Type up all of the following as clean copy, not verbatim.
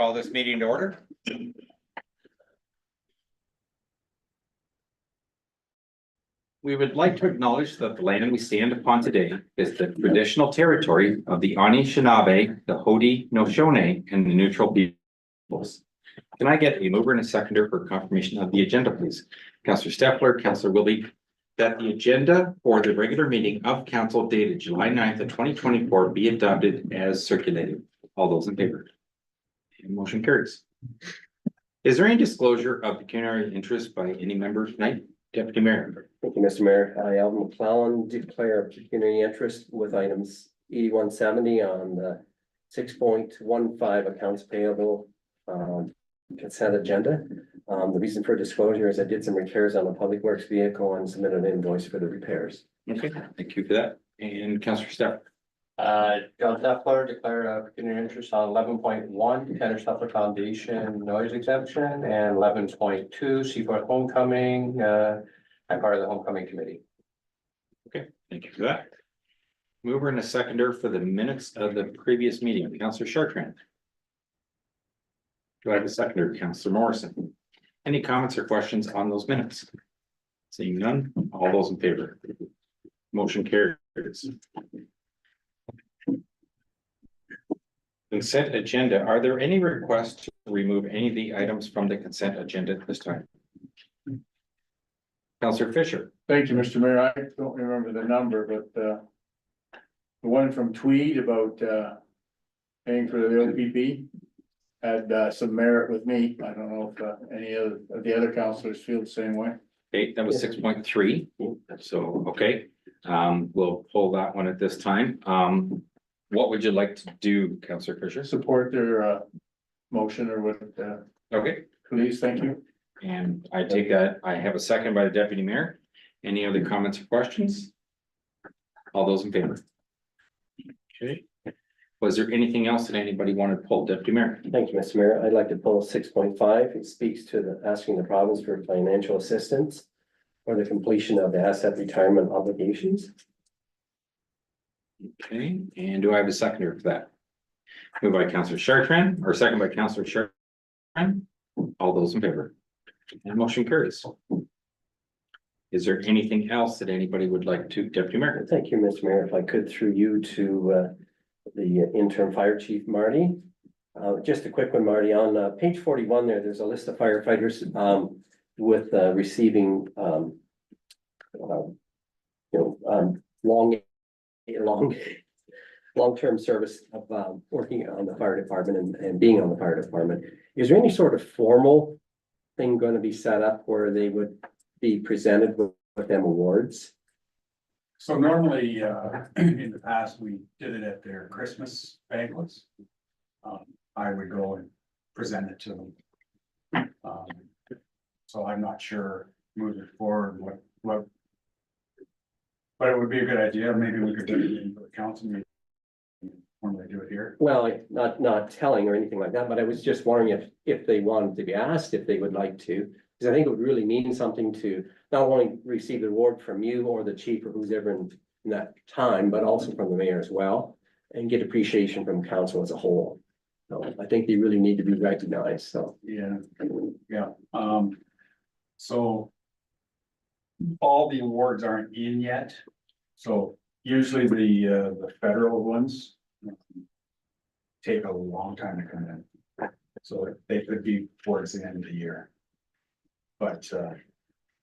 Call this meeting to order. We would like to acknowledge that the land we stand upon today is the traditional territory of the Anishinaabe, the Haudenosaunee, and the neutral peoples. Can I get a mover and a seconder for confirmation of the agenda, please? Councillor Steffler, Councillor Wilby, that the agenda for the regular meeting of council dated July 9th of 2024 be adopted as circulated. All those in favor? And motion carries. Is there any disclosure of pecuniary interest by any member tonight? Deputy Mayor. Thank you, Mr. Mayor. I, Alvin McClellan, declare pecuniary interest with items 8170 on the 6.15 accounts payable consent agenda. The reason for disclosure is I did some repairs on a public works vehicle and submitted an invoice for the repairs. Okay, thank you for that. And Councillor Steffler. John Steffler declared pecuniary interest on 11.1 Tanner Steffler Foundation noise exemption and 11.2 Seaforth Homecoming. I'm part of the homecoming committee. Okay, thank you for that. Mover and a seconder for the minutes of the previous meeting, Councillor Chartrand. Do I have a seconder, Councillor Morrison? Any comments or questions on those minutes? Seeing none, all those in favor? Motion carries. Consent agenda. Are there any requests to remove any of the items from the consent agenda at this time? Councillor Fisher. Thank you, Mr. Mayor. I don't remember the number, but the one from Tweed about paying for the OPP had some merit with me. I don't know if any of the other councilors feel the same way. Okay, that was 6.3. So, okay, we'll pull that one at this time. What would you like to do, Councillor Fisher? Support their motion or what, Okay, please, thank you. and I take that, I have a second by the deputy mayor. Any other comments or questions? All those in favor? Okay, was there anything else that anybody wanted to pull, deputy mayor? Thank you, Mr. Mayor. I'd like to pull 6.5. It speaks to the asking the province for financial assistance for the completion of the asset retirement obligations. Okay, and do I have a seconder for that? Moved by Councillor Chartrand, or second by Councillor Chartrand. All those in favor? And motion carries. Is there anything else that anybody would like to, Deputy Mayor? Thank you, Mr. Mayor. If I could, through you to the interim fire chief, Marty. Just a quick one, Marty, on page 41 there's a list of firefighters with receiving long-term service of working on the fire department and being on the fire department. Is there any sort of formal thing going to be set up where they would be presented with them awards? So normally, in the past, we did it at their Christmas banquets. I would go and present it to them. So I'm not sure moving forward what. But it would be a good idea. Maybe we could do it in the council meeting when they do it here. Well, not telling or anything like that, but I was just wondering if they wanted to be asked, if they would like to. Because I think it would really mean something to not only receive the award from you or the chief or who's ever in that time, but also from the mayor as well, and get appreciation from council as a whole. So I think they really need to be recognized, so. Yeah. So all the awards aren't in yet. So usually the federal ones take a long time to come in. So they could be towards the end of the year. But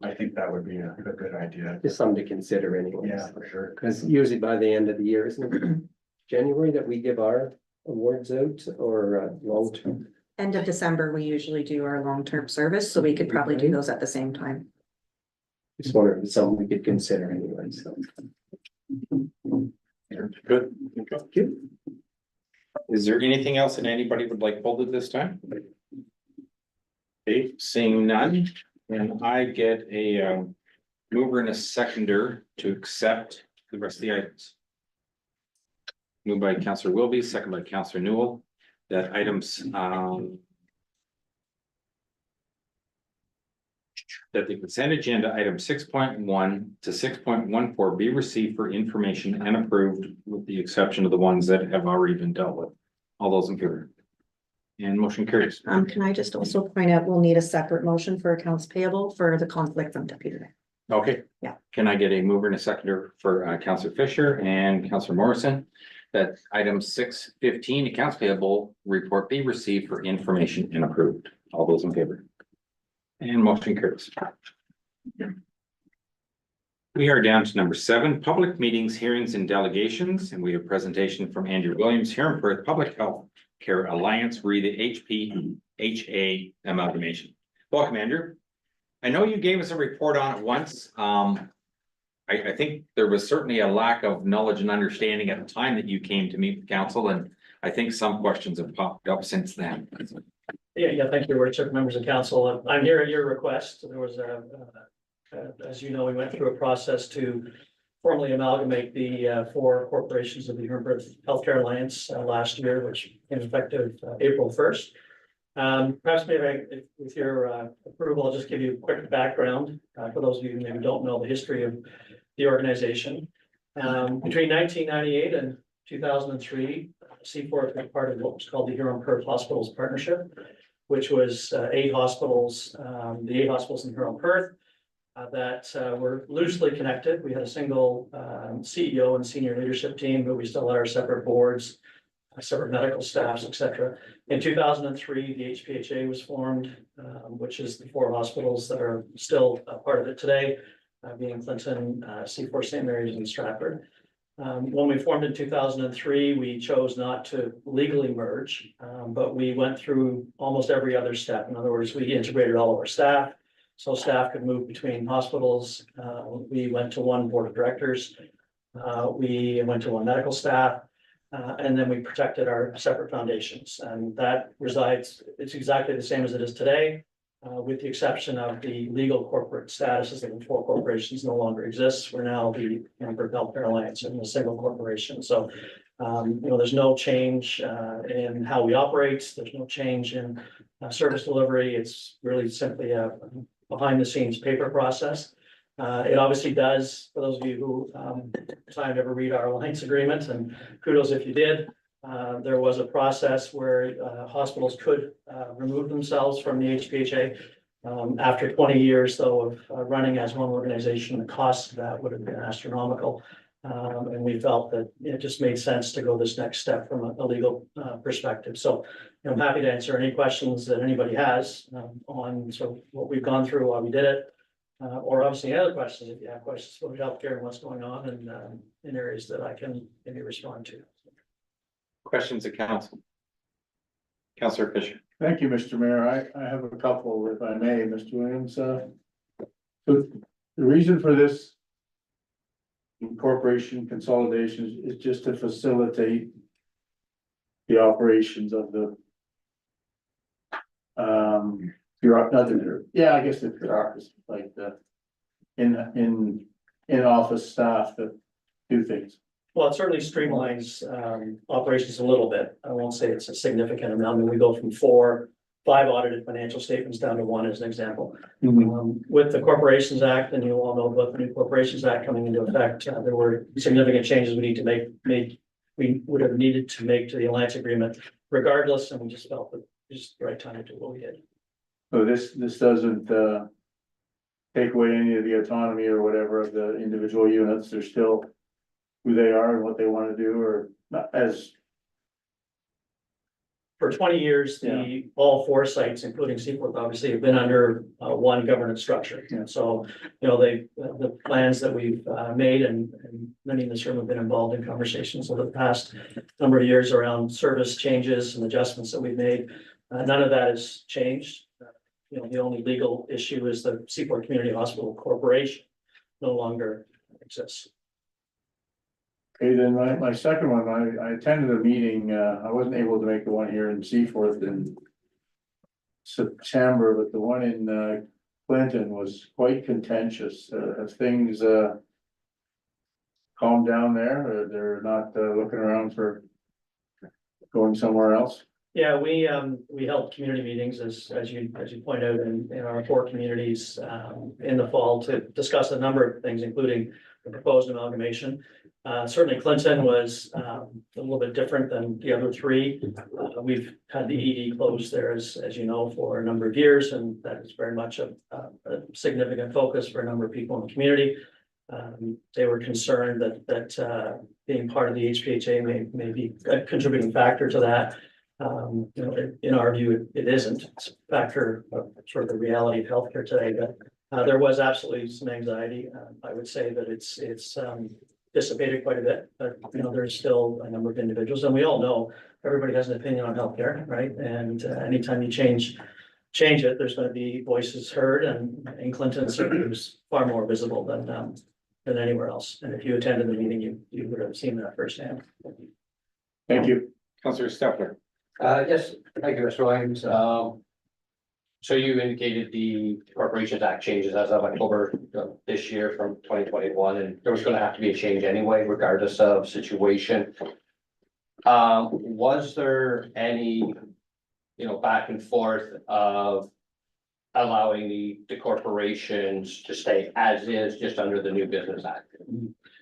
I think that would be a good idea. Just something to consider anyway. Yeah, for sure. Because usually by the end of the year, isn't it January that we give our awards out or long term? End of December, we usually do our long-term service, so we could probably do those at the same time. Just wonder if it's something we could consider anyway, so. Good. Thank you. Is there anything else that anybody would like pulled at this time? Okay, seeing none, and I get a mover and a seconder to accept the rest of the items. Moved by Councillor Wilby, second by Councillor Newell, that items that the consent agenda item 6.1 to 6.14 be received for information and approved with the exception of the ones that have already been dealt with. All those in favor? And motion carries. Can I just also point out, we'll need a separate motion for accounts payable for the conflict from Deputy Mayor. Okay. Yeah. Can I get a mover and a seconder for Counselor Fisher and Counselor Morrison? That item 615 accounts payable report be received for information and approved. All those in favor? And motion carries. We are down to number 7, public meetings, hearings and delegations, and we have a presentation from Andrew Williams, Huron Perth Public Health Care Alliance, re the HPHA amalgamation. Welcome, Andrew. I know you gave us a report on it once. I think there was certainly a lack of knowledge and understanding at the time that you came to meet with council, and I think some questions have popped up since then. Yeah, thank you, Your Worship, members of council. I'm here at your request. There was as you know, we went through a process to formally amalgamate the 4 corporations of the Huron Perth Healthcare Alliance last year, which became effective April 1st. Perhaps maybe with your approval, I'll just give you a quick background for those of you who maybe don't know the history of the organization. Between 1998 and 2003, Seaforth was part of what was called the Huron Perth Hospitals Partnership, which was 8 hospitals, the 8 hospitals in Huron Perth that were loosely connected. We had a single CEO and senior leadership team, but we still had our separate boards, separate medical staffs, etc. In 2003, the HPHA was formed, which is the 4 hospitals that are still a part of it today, being Clinton, Seaforth, St. Mary's, and Stratford. When we formed in 2003, we chose not to legally merge, but we went through almost every other step. In other words, we integrated all of our staff, so staff could move between hospitals. We went to 1 board of directors. We went to 1 medical staff. And then we protected our separate foundations, and that resides, it's exactly the same as it is today, with the exception of the legal corporate statuses of the 4 corporations no longer exists. We're now the Huron Perth Healthcare Alliance and a single corporation. So, there's no change in how we operate. There's no change in service delivery. It's really simply a behind the scenes paper process. It obviously does, for those of you who decided to ever read our alliance agreement, and kudos if you did, there was a process where hospitals could remove themselves from the HPHA. After 20 years, though, of running as one organization, the cost of that would have been astronomical. And we felt that it just made sense to go this next step from a legal perspective. So I'm happy to answer any questions that anybody has on what we've gone through while we did it. Or obviously other questions, if you have questions about healthcare and what's going on and in areas that I can maybe respond to. Questions of council? Counselor Fisher. Thank you, Mr. Mayor. I have a couple, if I may, Mr. Williams. So the reason for this incorporation consolidation is just to facilitate the operations of the I guess the bureaucracy, like the in office staff that do things. Well, it certainly streamlines operations a little bit. I won't say it's a significant amount. I mean, we go from 5 audited financial statements down to 1 as an example. With the Corporations Act, and you all know about the new Corporations Act coming into effect, there were significant changes we need to make. We would have needed to make to the alliance agreement regardless, and we just felt that it was the right time to do what we did. So this doesn't take away any of the autonomy or whatever of the individual units. They're still who they are and what they want to do, or not as. For 20 years, all 4 sites, including Seaforth, obviously have been under 1 governance structure. Yeah. So, the plans that we've made and many in this room have been involved in conversations over the past number of years around service changes and adjustments that we've made. None of that has changed. The only legal issue is the Seaforth Community Hospital Corporation no longer exists. Okay, then my second one, I attended a meeting, I wasn't able to make the one here in Seaforth in September, but the one in Clinton was quite contentious. Have things calmed down there, or they're not looking around for going somewhere else? Yeah, we held community meetings as you point out in our 4 communities in the fall to discuss a number of things, including the proposed amalgamation. Certainly Clinton was a little bit different than the other three. We've had the ED closed there, as you know, for a number of years, and that is very much a significant focus for a number of people in the community. They were concerned that being part of the HPHA may be a contributing factor to that. You know, in our view, it isn't. It's a factor of sort of the reality of healthcare today, but there was absolutely some anxiety. I would say that it's dissipated quite a bit, but you know, there's still a number of individuals, and we all know everybody has an opinion on healthcare, right? And anytime you change it, there's going to be voices heard, and in Clinton certainly it was far more visible than anywhere else. And if you attended the meeting, you would have seen that firsthand. Thank you. Councillor Stepler. Yes, thank you, Mr. Williams. So you indicated the Corporations Act changes as of October this year from 2021, and there was gonna have to be a change anyway, regardless of situation. Was there any, back and forth of allowing the corporations to stay as is, just under the new Business Act?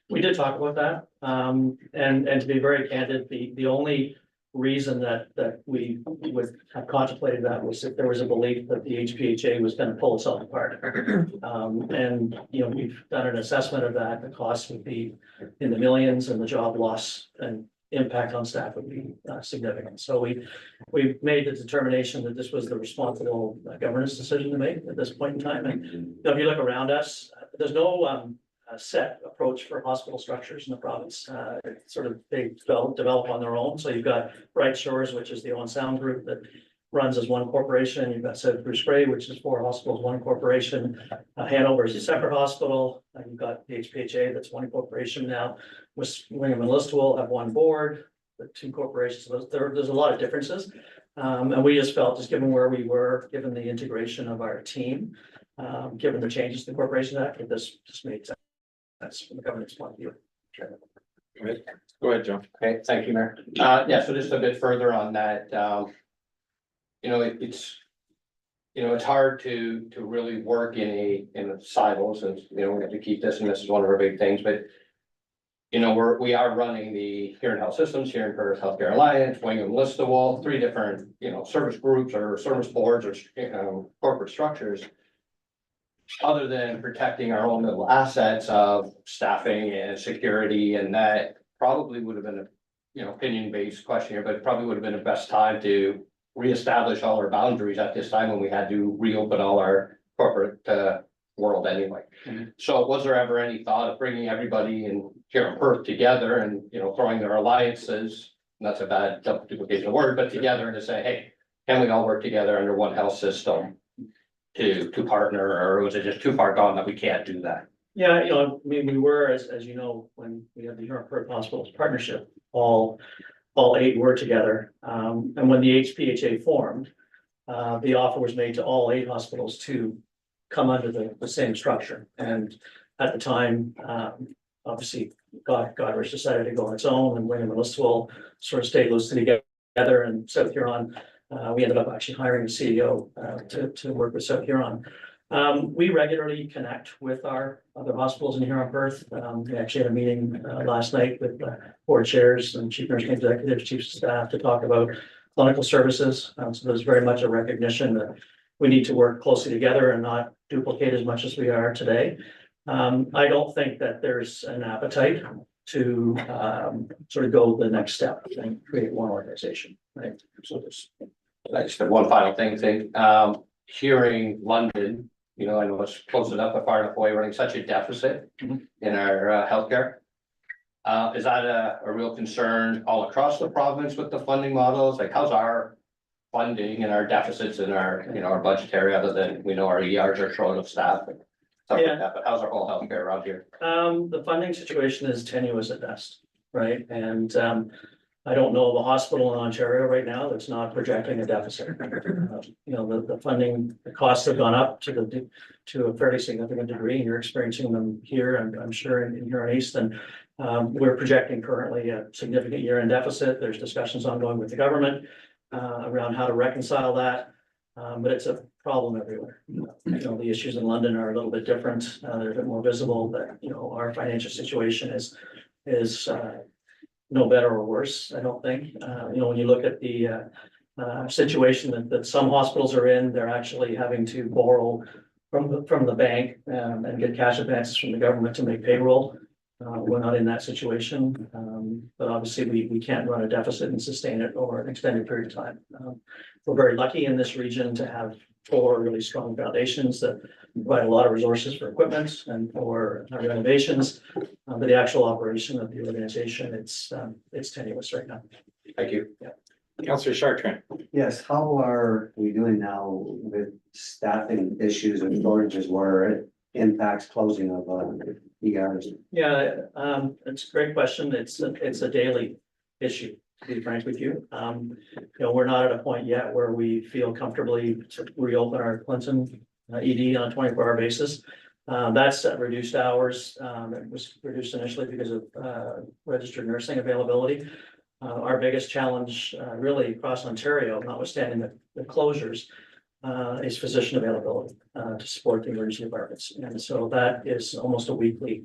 We did talk about that, and to be very candid, the only reason that we would have contemplated that was if there was a belief that the HPHA was gonna pull itself apart. And, we've done an assessment of that, the cost would be in the millions, and the job loss and impact on staff would be significant. So we made the determination that this was the responsible governance decision to make at this point in time. And if you look around us, there's no set approach for hospital structures in the province. It's sort of they develop on their own. So you've got Bright Shores, which is the Owen Sound group that runs as one corporation. You've got South Bruce Gray, which is 4 hospitals, one corporation. Hanover is a separate hospital. You've got the HPHA, that's one corporation now. William and Listowel have one board, the 2 corporations. So there's a lot of differences. And we just felt, just given where we were, given the integration of our team, given the changes to the Corporation Act, that this just made sense. That's from the government's point of view. Go ahead, John. Okay, thank you, Mayor. Yeah, so just a bit further on that, it's hard to really work in a silos, and, we have to keep this, and this is one of our big things, but we are running the Huron Health Systems, Huron Perth Healthcare Alliance, Wingham Listowel, 3 different, service groups or service boards or corporate structures. Other than protecting our own little assets of staffing and security, and that probably would have been a, opinion-based question here, but it probably would have been the best time to reestablish all our boundaries at this time when we had to reopen all our corporate, world anyway. Mhm. So was there ever any thought of bringing everybody in here in Perth together and, throwing their alliances, and that's a bad duplication of word, but together, and to say, hey, can we all work together under one health system to partner, or was it just too far gone that we can't do that? Yeah, I mean, we were, as you know, when we had the Huron Perth Hospitals partnership, all 8 were together. And when the HPHA formed, the offer was made to all 8 hospitals to come under the same structure. And at the time, obviously, Godrich decided to go on its own, and William and Listowel sort of stayed loosely together, and South Huron, we ended up actually hiring a CEO to work with South Huron. We regularly connect with our other hospitals in Huron Perth. We actually had a meeting last night with board chairs and chief nursing executives, chief of staff, to talk about clinical services. So there's very much a recognition that we need to work closely together and not duplicate as much as we are today. I don't think that there's an appetite to sort of go the next step and create one organization, right? So there's. I just have one final thing, hearing London, I know it's close enough, but far enough away, running such a deficit in our healthcare. Is that a real concern all across the province with the funding models? Like, how's our funding and our deficits in our, our budgetary, other than we know our ERs are short of staff and stuff like that, but how's our whole healthcare around here? The funding situation is tenuous at best, right? And I don't know of a hospital in Ontario right now that's not projecting a deficit. The funding, the costs have gone up to a fairly significant degree, and you're experiencing them here, and I'm sure in Huron East. And we're projecting currently a significant year-end deficit. There's discussions ongoing with the government around how to reconcile that. But it's a problem everywhere. The issues in London are a little bit different. They're a bit more visible, but our financial situation is is no better or worse, I don't think. When you look at the situation that some hospitals are in, they're actually having to borrow from the bank and get cash advances from the government to make payroll. We're not in that situation, but obviously we can't run a deficit and sustain it over an extended period of time. We're very lucky in this region to have 4 really strong foundations that provide a lot of resources for equipment and for renovations. But the actual operation of the organization, it's tenuous right now. Thank you. Councillor Chartrand. Yes, how are we doing now with staffing issues and shortages where it impacts closing of ERs? Yeah, it's a great question. It's a daily issue, to be frank with you. We're not at a point yet where we feel comfortably to reopen our Clinton ED on a 24-hour basis. That's at reduced hours. It was reduced initially because of registered nursing availability. Our biggest challenge really across Ontario, notwithstanding the closures, is physician availability to support the emergency departments. And so that is almost a weekly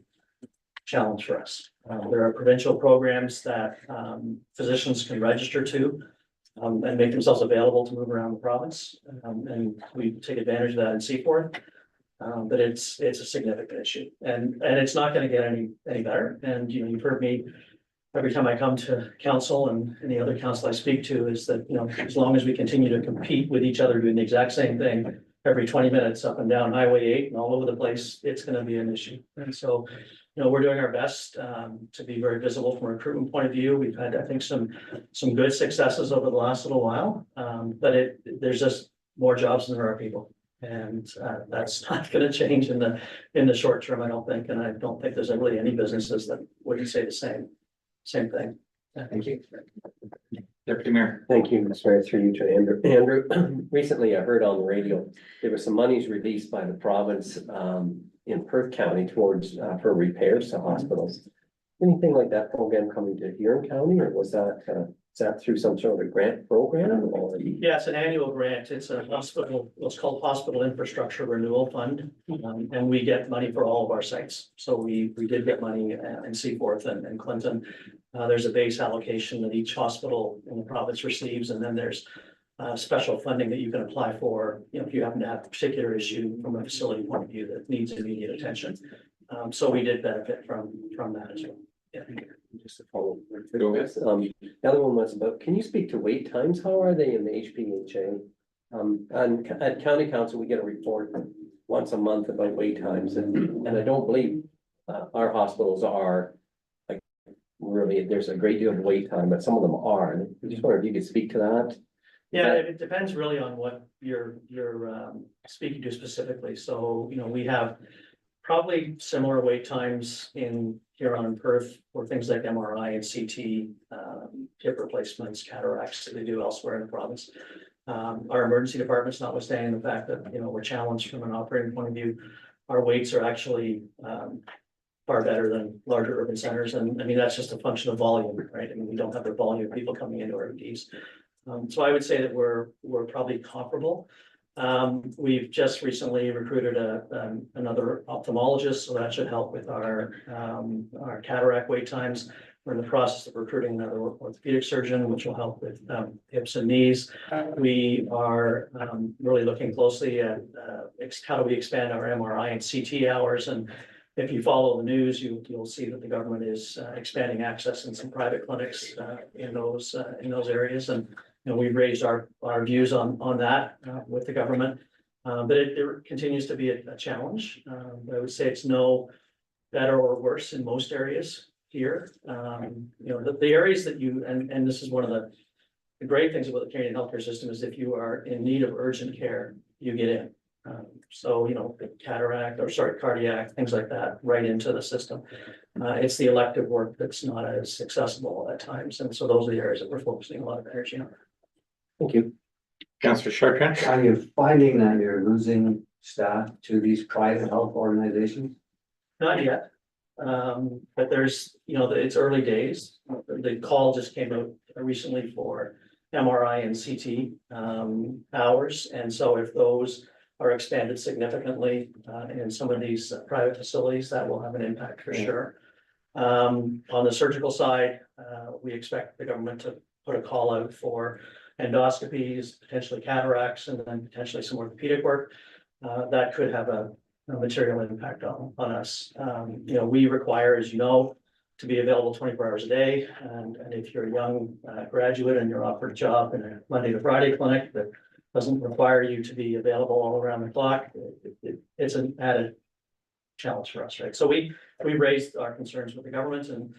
challenge for us. There are provincial programs that physicians can register to and make themselves available to move around the province. And we take advantage of that in Seaforth. But it's a significant issue, and it's not going to get any better. And you've heard me every time I come to council and any other council I speak to is that, as long as we continue to compete with each other doing the exact same thing every 20 minutes up and down Highway 8 and all over the place, it's going to be an issue. And so, we're doing our best to be very visible from a recruitment point of view. We've had, I think, some good successes over the last little while, but there's just more jobs than there are people. And that's not going to change in the short term, I don't think. And I don't think there's really any businesses that wouldn't say the same thing. Thank you. Deputy Mayor. Thank you, Mr. Mayor, through you to Andrew. Andrew, recently I heard on the radio, there was some monies released by the province in Perth County towards for repairs to hospitals. Anything like that program coming to Huron County, or was that is that through some sort of a grant program or? Yeah, it's an annual grant. It's a hospital, what's called Hospital Infrastructure Renewal Fund. And we get money for all of our sites. So we did get money in Seaforth and Clinton. There's a base allocation that each hospital in the province receives, and then there's special funding that you can apply for, if you happen to have a particular issue from a facility point of view that needs immediate attention. So we did benefit from that as well. Yeah. Just to follow. Go ahead. The other one was about, can you speak to wait times? How are they in the HPHA? And at county council, we get a report once a month about wait times, and I don't believe our hospitals are like really, there's a great deal of wait time, but some of them are. And I just wonder if you could speak to that. Yeah, it depends really on what you're speaking to specifically. So, we have probably similar wait times in Huron and Perth for things like MRI and CT, hip replacements, cataracts that they do elsewhere in the province. Our emergency departments, notwithstanding the fact that, we're challenged from an operating point of view, our waits are actually far better than larger urban centers. And I mean, that's just a function of volume, right? I mean, we don't have the volume of people coming into our EDs. So I would say that we're probably comparable. We've just recently recruited another ophthalmologist, so that should help with our cataract wait times. We're in the process of recruiting another orthopedic surgeon, which will help with hips and knees. We are really looking closely at how do we expand our MRI and CT hours. And if you follow the news, you'll see that the government is expanding access in some private clinics in those areas. And we've raised our views on that with the government, but it continues to be a challenge. But I would say it's no better or worse in most areas here. The areas that and this is one of the great things about the Canadian healthcare system is if you are in need of urgent care, you get in. So, cardiac, things like that, right into the system. It's the elective work that's not as accessible at times. And so those are the areas that we're focusing a lot of energy on. Thank you. Councillor Chartrand. Are you finding that you're losing staff to these private health organizations? Not yet. But there's, it's early days. The call just came out recently for MRI and CT hours. And so if those are expanded significantly in some of these private facilities, that will have an impact for sure. On the surgical side, we expect the government to put a call out for endoscopies, potentially cataracts, and then potentially some orthopedic work. That could have a material impact on us. You know, we require, as you know, to be available 24 hours a day. And if you're a young graduate and you're offered a job in a Monday to Friday clinic that doesn't require you to be available all around the clock, it's an added challenge for us, right? So we raised our concerns with the government, and,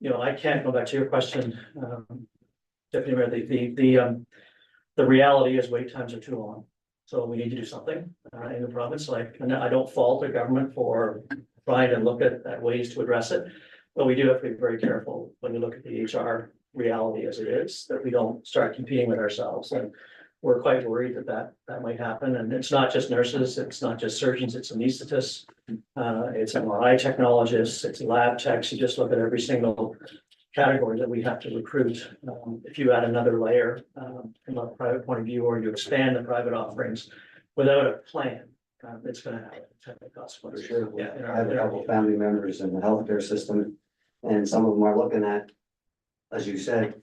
you know, I can't go back to your question, Deputy Mayor, the reality is wait times are too long. So we need to do something in the province. Like, and I don't fault the government for trying to look at ways to address it. But we do have to be very careful when we look at the HR reality as it is, that we don't start competing with ourselves. And we're quite worried that might happen. And it's not just nurses, it's not just surgeons, it's anesthetists, it's MRI technologists, it's lab techs. You just look at every single category that we have to recruit. If you add another layer from a private point of view, or you expand the private offerings without a plan, it's going to have a consequence. For sure. Yeah, I have a couple family members in the healthcare system, and some of them are looking at, as you said,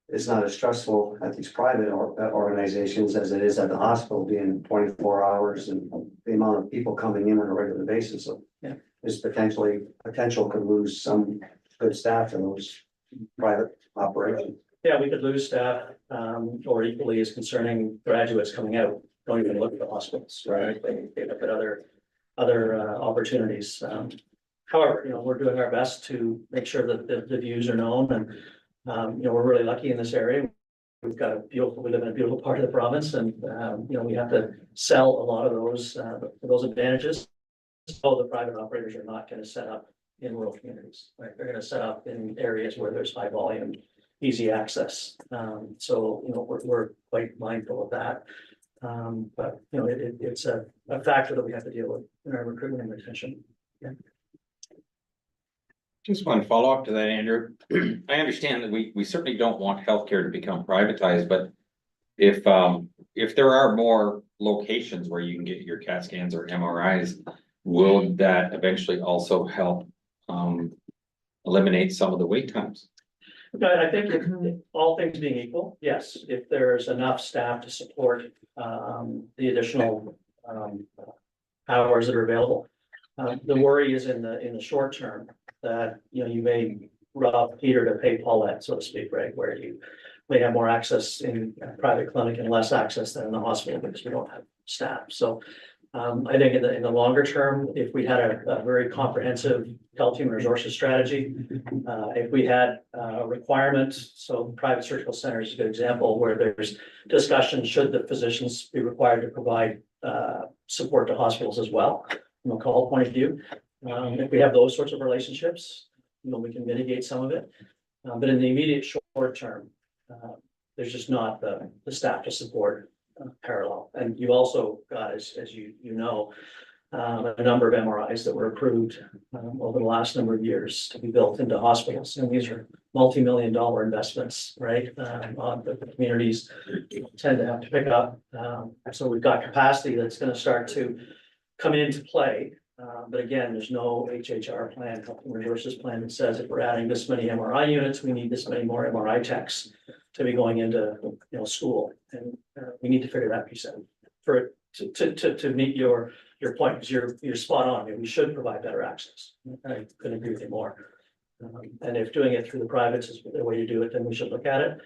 it's not as stressful at these private organizations as it is at the hospital, being 24 hours and the amount of people coming in on a regular basis. So Yeah. there's potential could lose some good staff in those private operations. Yeah, we could lose staff, or equally as concerning, graduates coming out, don't even look at the hospitals, right? They look at other opportunities. However, you know, we're doing our best to make sure that the views are known, and, you know, we're really lucky in this area. We've got we live in a beautiful part of the province, and, you know, we have to sell a lot of those advantages. So the private operators are not going to set up in rural communities, right? They're going to set up in areas where there's high volume, easy access. So, you know, we're quite mindful of that. But, you know, it's a factor that we have to deal with in our recruitment and retention. Yeah. Just one follow-up to that, Andrew. I understand that we certainly don't want healthcare to become privatized, but if there are more locations where you can get your CAT scans or MRIs, will that eventually also help eliminate some of the wait times? I think if all things being equal, yes, if there's enough staff to support the additional hours that are available. The worry is in the short term that, you know, you may rob Peter to pay Paulette, so to speak, right? Where you may have more access in a private clinic and less access than in the hospital because we don't have staff. So I think in the longer term, if we had a very comprehensive health human resources strategy, if we had a requirement, so private surgical centers is a good example where there's discussion, should the physicians be required to provide support to hospitals as well, from a call point of view. If we have those sorts of relationships, you know, we can mitigate some of it. But in the immediate short term, there's just not the staff to support parallel. And you also got, as you know, a number of MRIs that were approved over the last number of years to be built into hospitals. And these are multi-million-dollar investments, right? On the communities tend to have to pick up. So we've got capacity that's going to start to come into play. But again, there's no HHR plan, health human resources plan, that says if we're adding this many MRI units, we need this many more MRI techs to be going into, you know, school. And we need to figure that piece out for it to meet your point, because you're spot on. I mean, we should provide better access. I couldn't agree with you more. And if doing it through the privates is the way to do it, then we should look at it.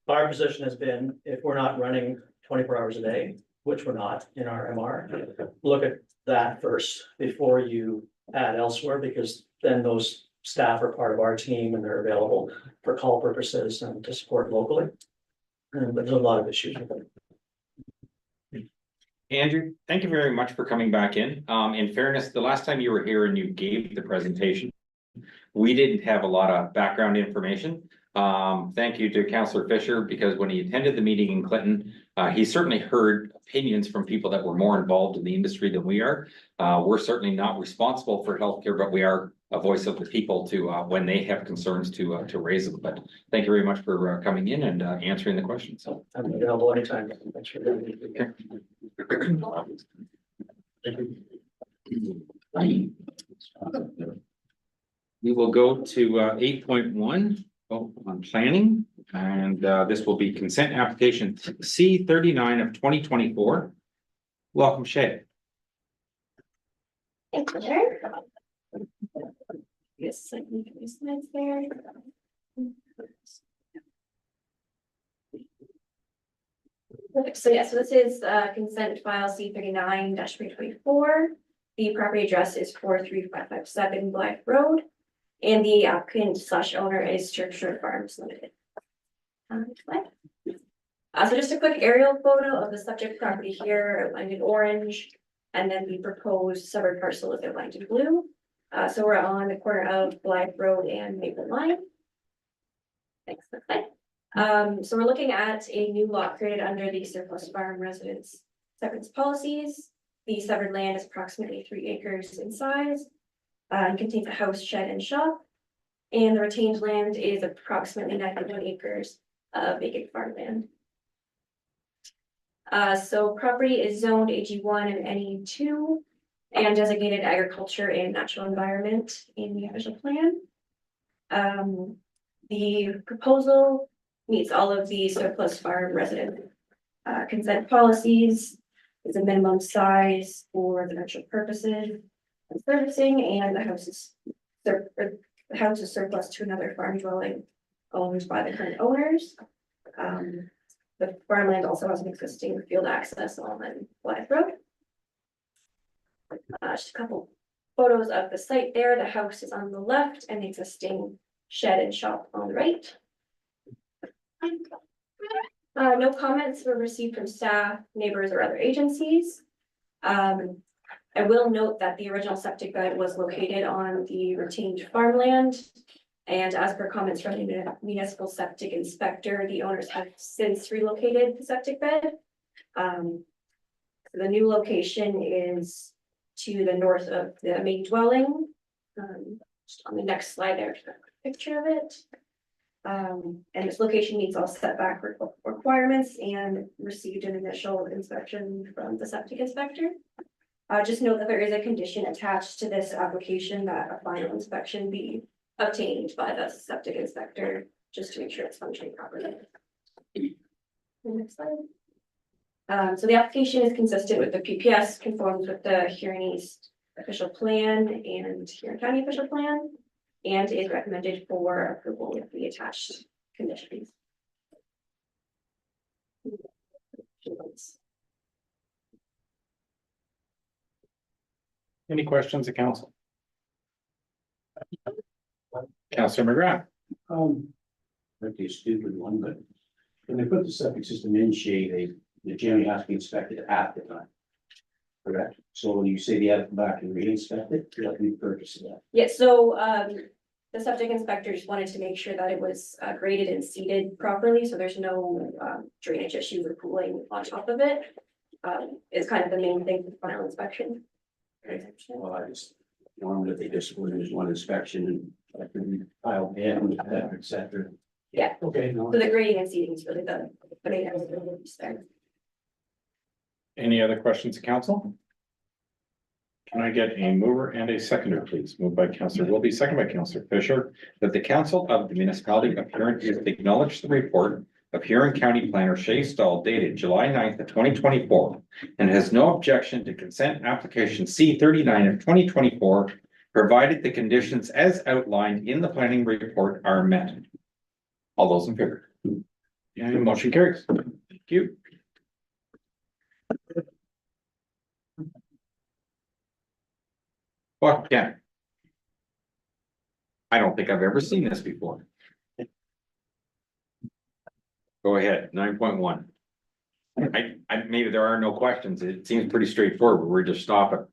Our position has been, if we're not running 24 hours a day, which we're not in our MR, look at that first before you add elsewhere, because then those staff are part of our team and they're available for call purposes and to support locally. But there's a lot of issues with it. Andrew, thank you very much for coming back in. In fairness, the last time you were here and you gave the presentation, we didn't have a lot of background information. Thank you to Councillor Fisher, because when he attended the meeting in Clinton, he certainly heard opinions from people that were more involved in the industry than we are. We're certainly not responsible for healthcare, but we are a voice of the people to when they have concerns to raise them. But thank you very much for coming in and answering the questions. So I'm available anytime. Thanks for doing it. We We will go to 8.1 on planning, and this will be consent application C 39 of 2024. Welcome, Shay. Thank you, Chair. Yes, I can get these slides there. Perfect. So yeah, so this is consent file C 39-324. The property address is 43557 Blythe Road. And the applicant / owner is Church Farms Limited. Next slide. So just a quick aerial photo of the subject property here outlined in orange. And then the proposed severed parcel is outlined in blue. So we're on the corner of Blythe Road and Maple Line. Thanks. Next slide. So we're looking at a new lot created under the surplus farm residence severance policies. The severed land is approximately 3 acres in size. And contains a house, shed, and shop. And the retained land is approximately 91 acres of vacant farmland. So property is zoned AG1 and NE2 and designated agriculture and natural environment in the official plan. The proposal meets all of the surplus farm resident consent policies. It's a minimum size for residential purposes and servicing, and the house is surplus to another farm dwelling owned by the current owners. The farmland also has an existing field access on Blythe Road. Just a couple photos of the site there. The house is on the left and the existing shed and shop on the right. No comments were received from staff, neighbors, or other agencies. I will note that the original septic bed was located on the retained farmland. And as per comments from the municipal septic inspector, the owners have since relocated the septic bed. The new location is to the north of the main dwelling. Just on the next slide, there's a picture of it. And this location meets all setback requirements and received an initial inspection from the septic inspector. Just note that there is a condition attached to this application that a final inspection be obtained by the septic inspector, just to make sure it's functioning properly. Next slide. So the application is consistent with the PPS, conforms with the Huron East official plan and Huron County official plan, and is recommended for approval with the attached conditions. Any questions of council? Councilor McGrath. Might be a stupid one, but when they put the septic system in shade, the generally has to be inspected at the time. Correct? So when you say they have to come back and re-inspect it, you have to repurpose that. Yeah, so the septic inspector just wanted to make sure that it was graded and seeded properly, so there's no drainage issues or pooling on top of it. Is kind of the main thing for the final inspection. Well, I just wanted that they just were just one inspection and like the pile in, et cetera. Yeah. Okay. No. So the grading and seeding is really the main aspect. Any other questions of council? Can I get a mover and a seconder, please? Moved by Councilor Wilby, second by Councilor Fisher, that the council of the municipality of Huron acknowledge the report of Huron County Planner Shay Stahl dated July 9th of 2024 and has no objection to consent application C 39 of 2024, provided the conditions as outlined in the planning report are met. All those in favor? And motion carries. Thank you. Well, yeah. I don't think I've ever seen this before. Go ahead, 9.1. Maybe there are no questions. It seems pretty straightforward. We're just stopping.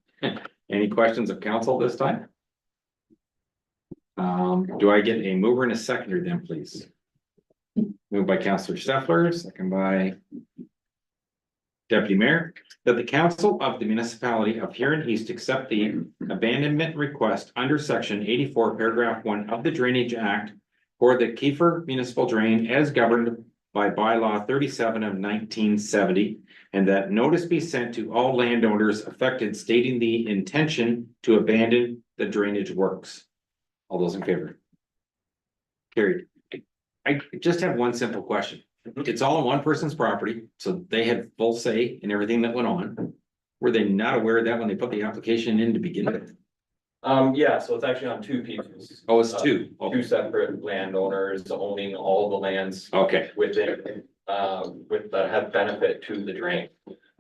Any questions of council this time? Do I get a mover and a seconder then, please? Moved by Councilor Steffler, second by Deputy Mayor, that the council of the municipality of Huron East accept the abandonment request under section 84, paragraph 1 of the Drainage Act for the Kiefer Municipal Drain as governed by bylaw 37 of 1970, and that notice be sent to all landowners affected stating the intention to abandon the drainage works. All those in favor? Carried. I just have one simple question. It's all on one person's property, so they had full say in everything that went on. Were they not aware of that when they put the application in to begin with? Yeah, so it's actually on two pieces. Oh, it's two. Two separate landowners owning all the lands Okay, within, with that have benefit to the drain.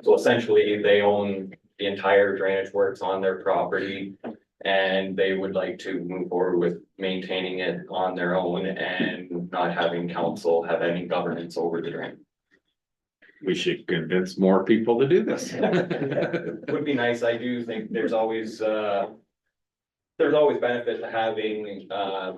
So essentially, they own the entire drainage works on their property. And they would like to move forward with maintaining it on their own and not having council have any governance over the drain. we should convince more people to do this. Would be nice. I do think there's always benefit to having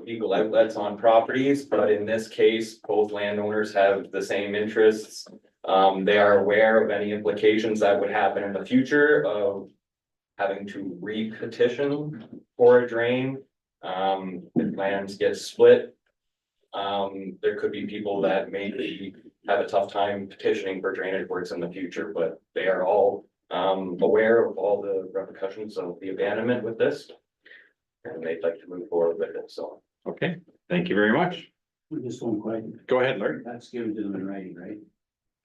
legal outlets on properties, but in this case, both landowners have the same interests. They are aware of any implications that would happen in the future of having to re-petition for a drain. If lands get split. There could be people that maybe have a tough time petitioning for drainage works in the future, but they are all aware of all the repercussions of the abandonment with this. And they'd like to move forward with it, so. Okay, thank you very much. Just one question. Go ahead, Larry. That's given to them in writing, right?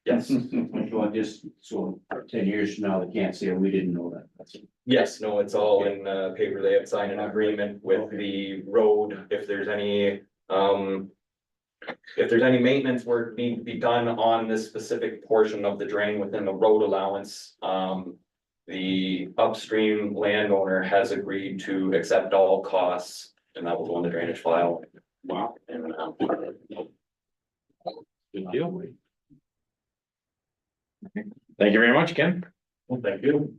Yes, So just, so 10 years from now, they can't say, we didn't know that. That's it. yes, no, it's all in paper. They have signed an agreement with the road. If there's any maintenance work need to be done on this specific portion of the drain within the road allowance, the upstream landowner has agreed to accept all costs, and that will go on the drainage file. Wow, And good deal. Thank you very much, Ken. well, thank you.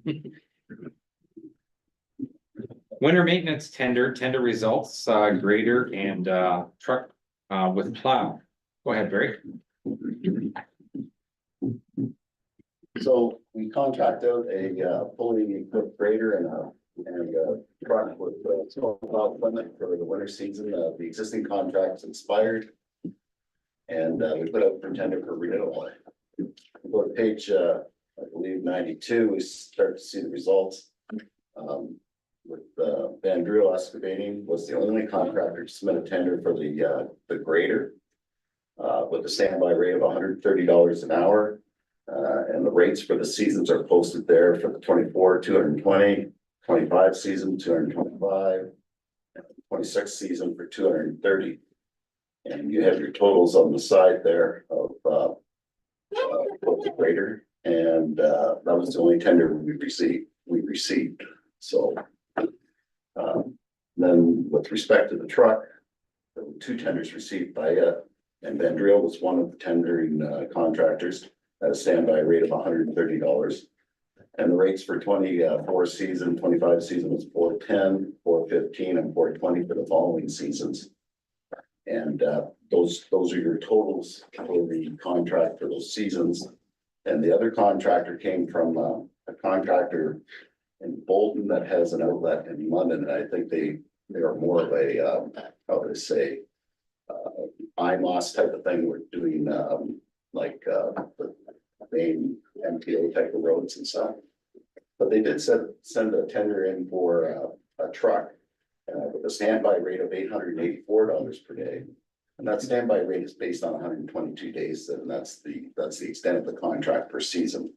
Winter maintenance tender results, grader and truck with plow. Go ahead, Barry. So we contract out a fully equipped grader and a truck with snow plow equipment for the winter season. The existing contract's expired. And we put out for tender for renewal. Go to page, I believe 92, we start to see the results. With Van Driel Excavating was the only contractor to submit a tender for the grader. With a standby rate of $130 an hour. And the rates for the seasons are posted there for the 24, 220, 25 season, 225, 26 season for 230. And you have your totals on the side there of the grader, and that was the only tender we received, so. Then with respect to the truck, there were two tenders received by and Van Driel was one of the tendering contractors at a standby rate of $130. And the rates for 24 season, 25 season was $410, $415, and $420 for the following seasons. And those are your totals for the contract for those seasons. And the other contractor came from a contractor in Bolton that has an outlet in London. And I think they are more of a, how would I say, IMOS type of thing. We're doing like the main MTO type of roads and stuff. But they did send a tender in for a truck with a standby rate of $884 per day. And that standby rate is based on 122 days, and that's the extent of the contract per season.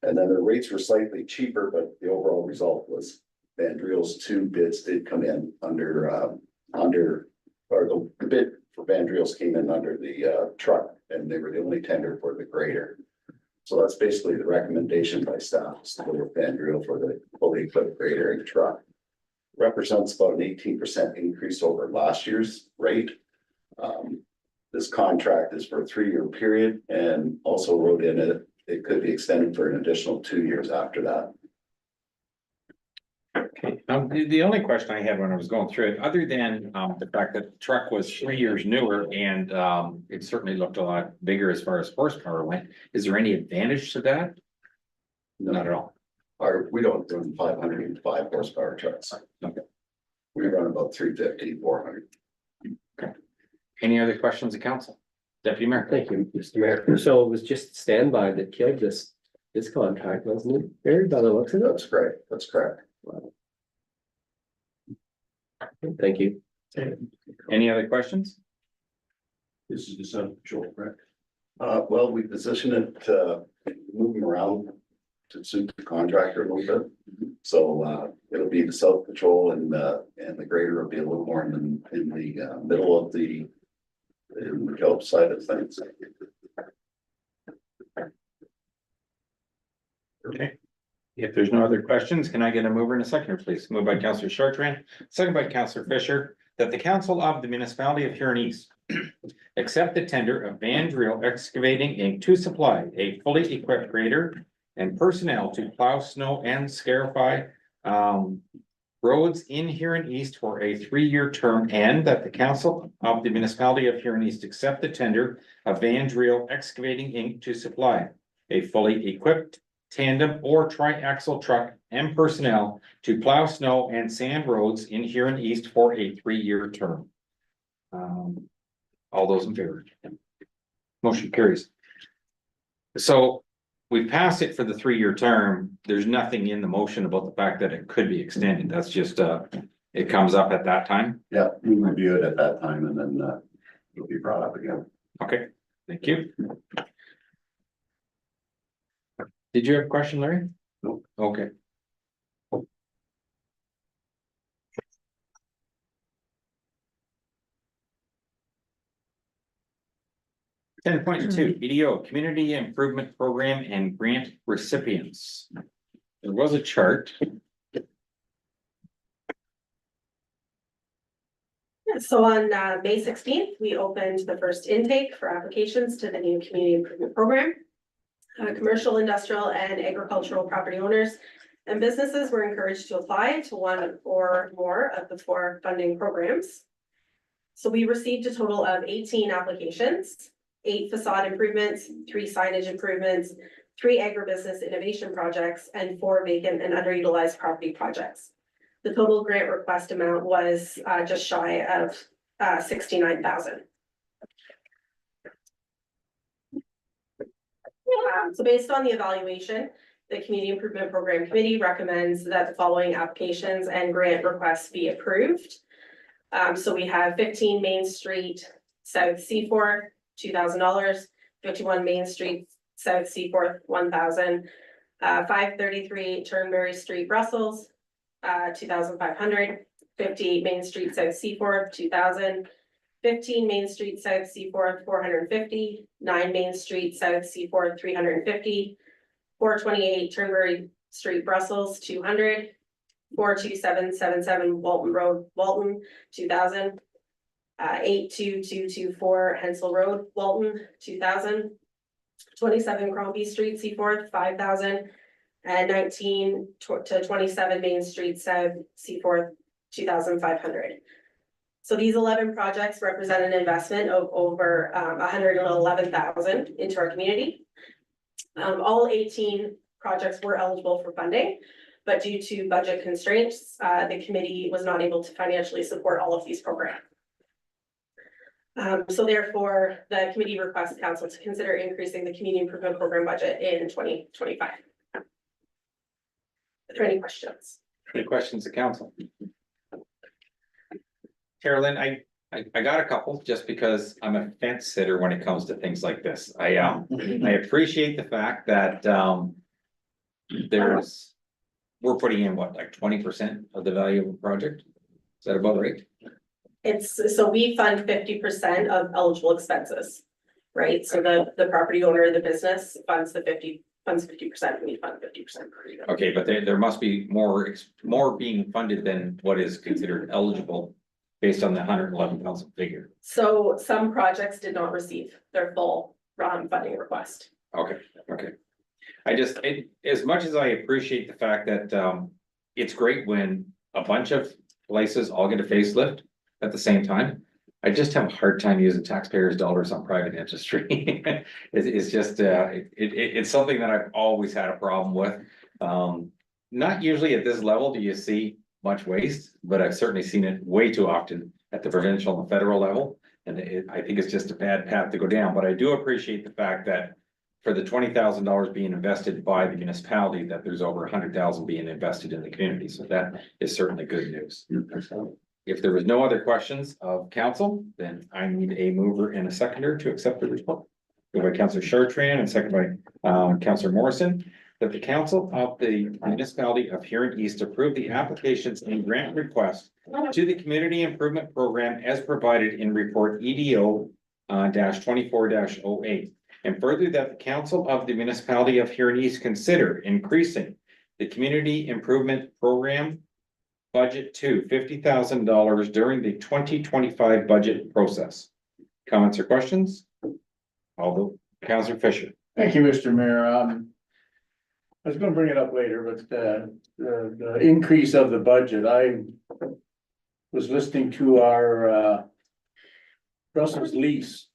And then the rates were slightly cheaper, but the overall result was Van Driel's two bids did come in under, or the bid for Van Driel's came in under the truck, and they were the only tender for the grader. So that's basically the recommendation by staff, is to go with Van Driel for the fully equipped grader and truck. Represents about an 18% increase over last year's rate. This contract is for a 3-year period, and also wrote in it could be extended for an additional 2 years after that. Okay, the only question I had when I was going through it, other than the fact that the truck was 3 years newer and it certainly looked a lot bigger as far as horsepower went, is there any advantage to that? Not at all. We don't run 505 horsepower trucks. Okay. We run about 350, 400. Any other questions of council? Deputy Mayor. Thank you, Mr. Mayor. So it was just standby that killed this contract, wasn't it? Barry, by the looks of it. That's correct. That's correct. Thank you. Any other questions? This is the South Patrol, correct? Well, we position it, move them around to suit the contractor a little bit. So, it'll be the South Patrol and the grader will be a little more in the middle of the Kelp side of things. Okay. If there's no other questions, can I get a mover and a seconder, please? Moved by Councillor Chartrand, second by Councillor Fisher, that the council of the municipality of Huron East accept the tender of Van Driel Excavating Inc. to supply a fully equipped grader and personnel to plow snow and scarify roads in Huron East for a 3-year term, and that the council of the municipality of Huron East accept the tender of Van Driel Excavating Inc. to supply a fully equipped tandem or tri-axle truck and personnel to plow snow and sand roads in Huron East for a 3-year term. All those in favor? Motion carries. So we passed it for the 3-year term. There's nothing in the motion about the fact that it could be extended. That's just, it comes up at that time. Yeah, we review it at that time and then, it'll be brought up again. Okay, thank you. Did you have a question, Larry? No. Okay. 10.2 BDO Community Improvement Program and Grant Recipients. There was a chart. So on May 16th, we opened the first intake for applications to the new community improvement program. Commercial, industrial, and agricultural property owners and businesses were encouraged to apply to one or more of the 4 funding programs. So we received a total of 18 applications, 8 facade improvements, 3 signage improvements, 3 agribusiness innovation projects, and 4 vacant and underutilized property projects. The total grant request amount was just shy of $69,000. So based on the evaluation, the Community Improvement Program Committee recommends that the following applications and grant requests be approved. So we have 15 Main Street, South Seaforth, $2,000, 51 Main Street, South Seaforth, $1,000, 533 Turnberry Street, Brussels, $2,500, 58 Main Street, South Seaforth, $2,000, 15 Main Street, South Seaforth, $450, 9 Main Street, South Seaforth, $350, 428 Turnberry Street, Brussels, $200, 42777 Walton Road, Walton, $2,000, 82224 Hensel Road, Walton, $2,000, 27 Crombie Street, Seaforth, $5,000, and 19 to 27 Main Street, South Seaforth, $2,500. So these 11 projects represent an investment of over $111,000 into our community. All 18 projects were eligible for funding, but due to budget constraints, the committee was not able to financially support all of these programs. So therefore, the committee requests council to consider increasing the community improvement program budget in 2025. Are there any questions? Any questions of council? Carolyn, I got a couple just because I'm a fence sitter when it comes to things like this. I appreciate the fact that we're putting in what, like 20% of the value of a project? Is that about right? So we fund 50% of eligible expenses, right? So the property owner, the business funds 50%, we fund 50%. Okay, but there must be more being funded than what is considered eligible based on the 111,000 figure. So some projects did not receive their full funding request. Okay. As much as I appreciate the fact that it's great when a bunch of places all get a facelift at the same time, I just have a hard time using taxpayers' dollars on private industry. It's just it's something that I've always had a problem with. Not usually at this level do you see much waste, but I've certainly seen it way too often at the provincial and federal level. And I think it's just a bad path to go down, but I do appreciate the fact that for the $20,000 being invested by the municipality, that there's over 100,000 being invested in the community. So that is certainly good news. if there was no other questions of council, then I need a mover and a seconder to accept the report. Moved by Councillor Chartrand and seconded by Councillor Morrison, that the council of the municipality of Huron East approve the applications and grant requests to the community improvement program as provided in report EDO 24-08. And further, that the council of the municipality of Huron East consider increasing the community improvement program budget to $50,000 during the 2025 budget process. Comments or questions? Although, Councillor Fisher. Thank you, Mr. Mayor. I was gonna bring it up later, but the increase of the budget, I was listening to our Brussels lease,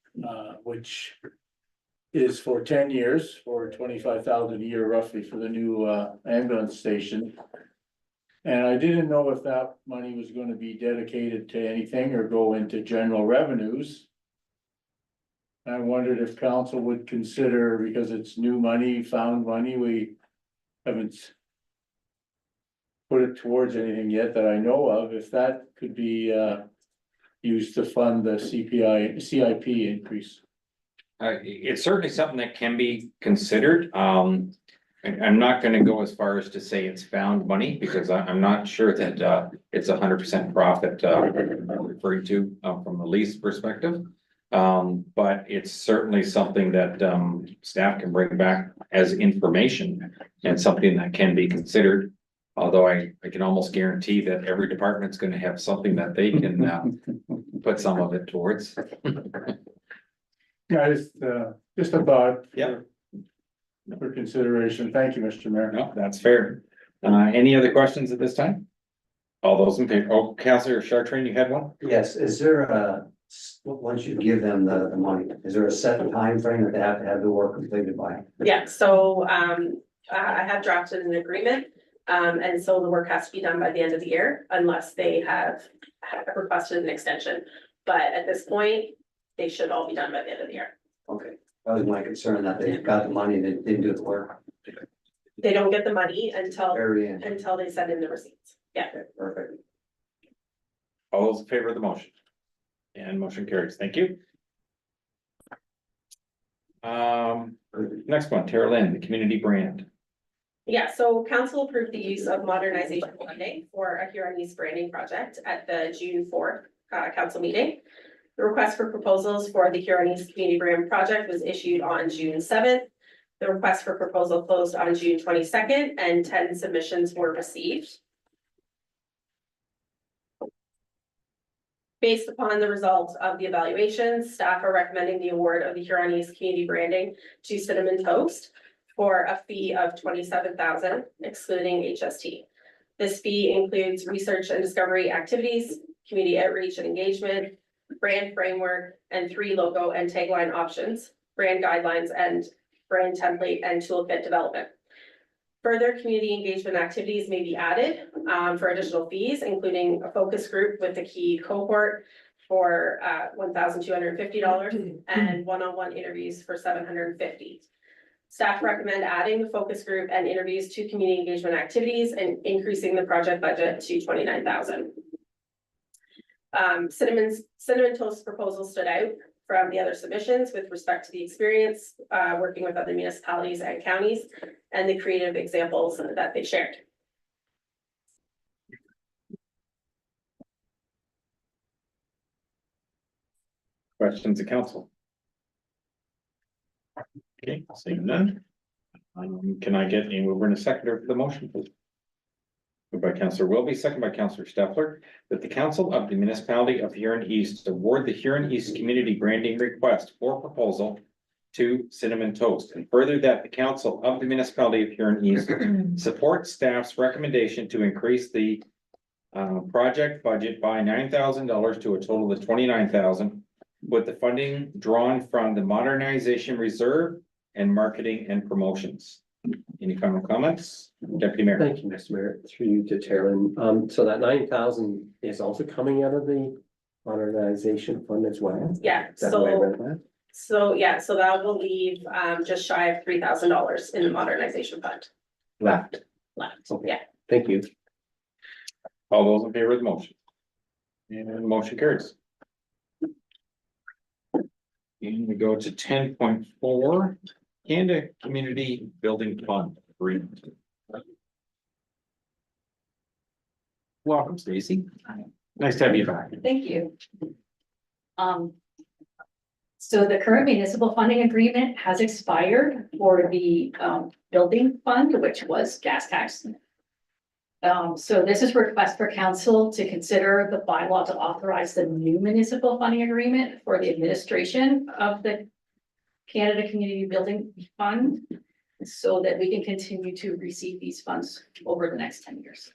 which is for 10 years for 25,000 a year roughly for the new ambulance station. And I didn't know if that money was gonna be dedicated to anything or go into general revenues. I wondered if council would consider, because it's new money, found money, we haven't put it towards anything yet that I know of, if that could be used to fund the CIP increase. It's certainly something that can be considered. I'm not gonna go as far as to say it's found money, because I'm not sure that it's 100% profit I'm referring to from the lease perspective. But it's certainly something that staff can bring back as information and something that can be considered. Although I can almost guarantee that every department's gonna have something that they can put some of it towards. Yeah, just a thought. Yeah. For consideration. Thank you, Mr. Mayor. No, that's fair. Any other questions at this time? All those in favor, oh, Councillor Chartrand, you had one? Yes, is there once you give them the money, is there a set time frame that they have to have the work completed by? Yeah, so I have drafted an agreement. And so the work has to be done by the end of the year unless they have requested an extension. But at this point, they should all be done by the end of the year. Okay, that was my concern, that they got the money and they didn't do the work. They don't get the money until Very end. they send in the receipts. Yeah. Okay, perfect. All those in favor of the motion? And motion carries. Thank you. Next one, Tara Lynn, the community brand. Yeah, so council approved the use of modernization funding for a Huron East branding project at the June 4th council meeting. The request for proposals for the Huron East Community Brand Project was issued on June 7th. The request for proposal closed on June 22nd and 10 submissions were received. Based upon the results of the evaluation, staff are recommending the award of the Huron East Community Branding to Cinnamon Toast for a fee of $27,000 excluding HST. This fee includes research and discovery activities, community outreach and engagement, brand framework, and 3 logo and tagline options, brand guidelines, and brand template and toolkit development. Further community engagement activities may be added for additional fees, including a focus group with a key cohort for $1,250 and one-on-one interviews for $750. Staff recommend adding the focus group and interviews to community engagement activities and increasing the project budget to $29,000. Cinnamon Toast proposal stood out from the other submissions with respect to the experience working with other municipalities and counties and the creative examples that they shared. Questions of council? Okay, seeing none. Can I get a mover and a seconder for the motion, please? Moved by Councillor Wilby, second by Councillor Steffler, that the council of the municipality of Huron East award the Huron East community branding request for proposal to Cinnamon Toast, and further that the council of the municipality of Huron East supports staff's recommendation to increase the project budget by $9,000 to a total of $29,000, with the funding drawn from the modernization reserve and marketing and promotions. Any final comments, Deputy Mayor? Thank you, Mr. Mayor, through you to Taryn. So that 9,000 is also coming out of the modernization fund as well? Yeah, Is that the way I read that? so that will leave just shy of $3,000 in the modernization fund Left. left. Okay. Yeah. Thank you. All those in favor of the motion? And motion carries. And we go to 10.4, Canada Community Building Fund Agreement. Welcome, Stacy. Nice to have you back. Thank you. So the current municipal funding agreement has expired for the building fund, which was gas tax. So this is a request for council to consider the bylaw to authorize the new municipal funding agreement for the administration of the Canada Community Building Fund, so that we can continue to receive these funds over the next 10 years.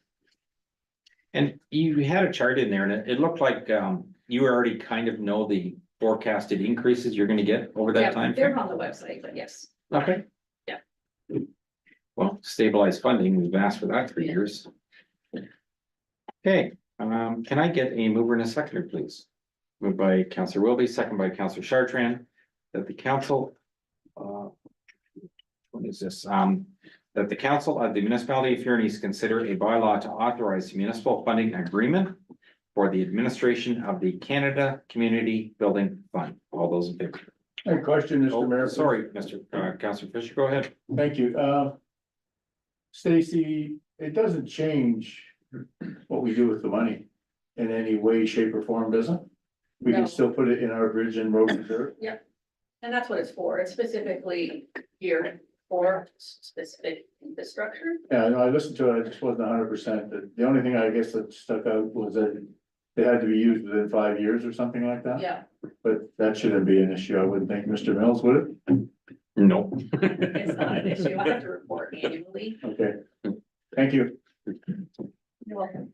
And you had a chart in there and it looked like you already kind of know the forecasted increases you're gonna get over that Yeah, time. they're frame. on the website, but yes. Okay. Yeah. Well, stabilized funding, we've asked for that 3 years. Okay, can I get a mover and a seconder, please? Moved by Councillor Wilby, second by Councillor Chartrand, that the council, what is this? That the council of the municipality of Huron East consider a bylaw to authorize municipal funding agreement for the administration of the Canada Community Building Fund. All those in favor? A question, Mr. Oh, Mayor. sorry, Mr. Councillor Fisher, go ahead. Thank you. Stacy, it doesn't change what we do with the money in any way, shape or form, does it? We No. can still put it in our bridge and road reserve. And that's what it's for. It's specifically geared for specific infrastructure. Yeah, no, I listened to it. I just wasn't 100%. The only thing I guess that stuck out was that they had to be used within 5 years or something like that. Yeah, But that shouldn't be an issue. I wouldn't think, Mr. Mills, would it? No. it's not an issue. I have to report annually. Okay. Thank you. You're welcome.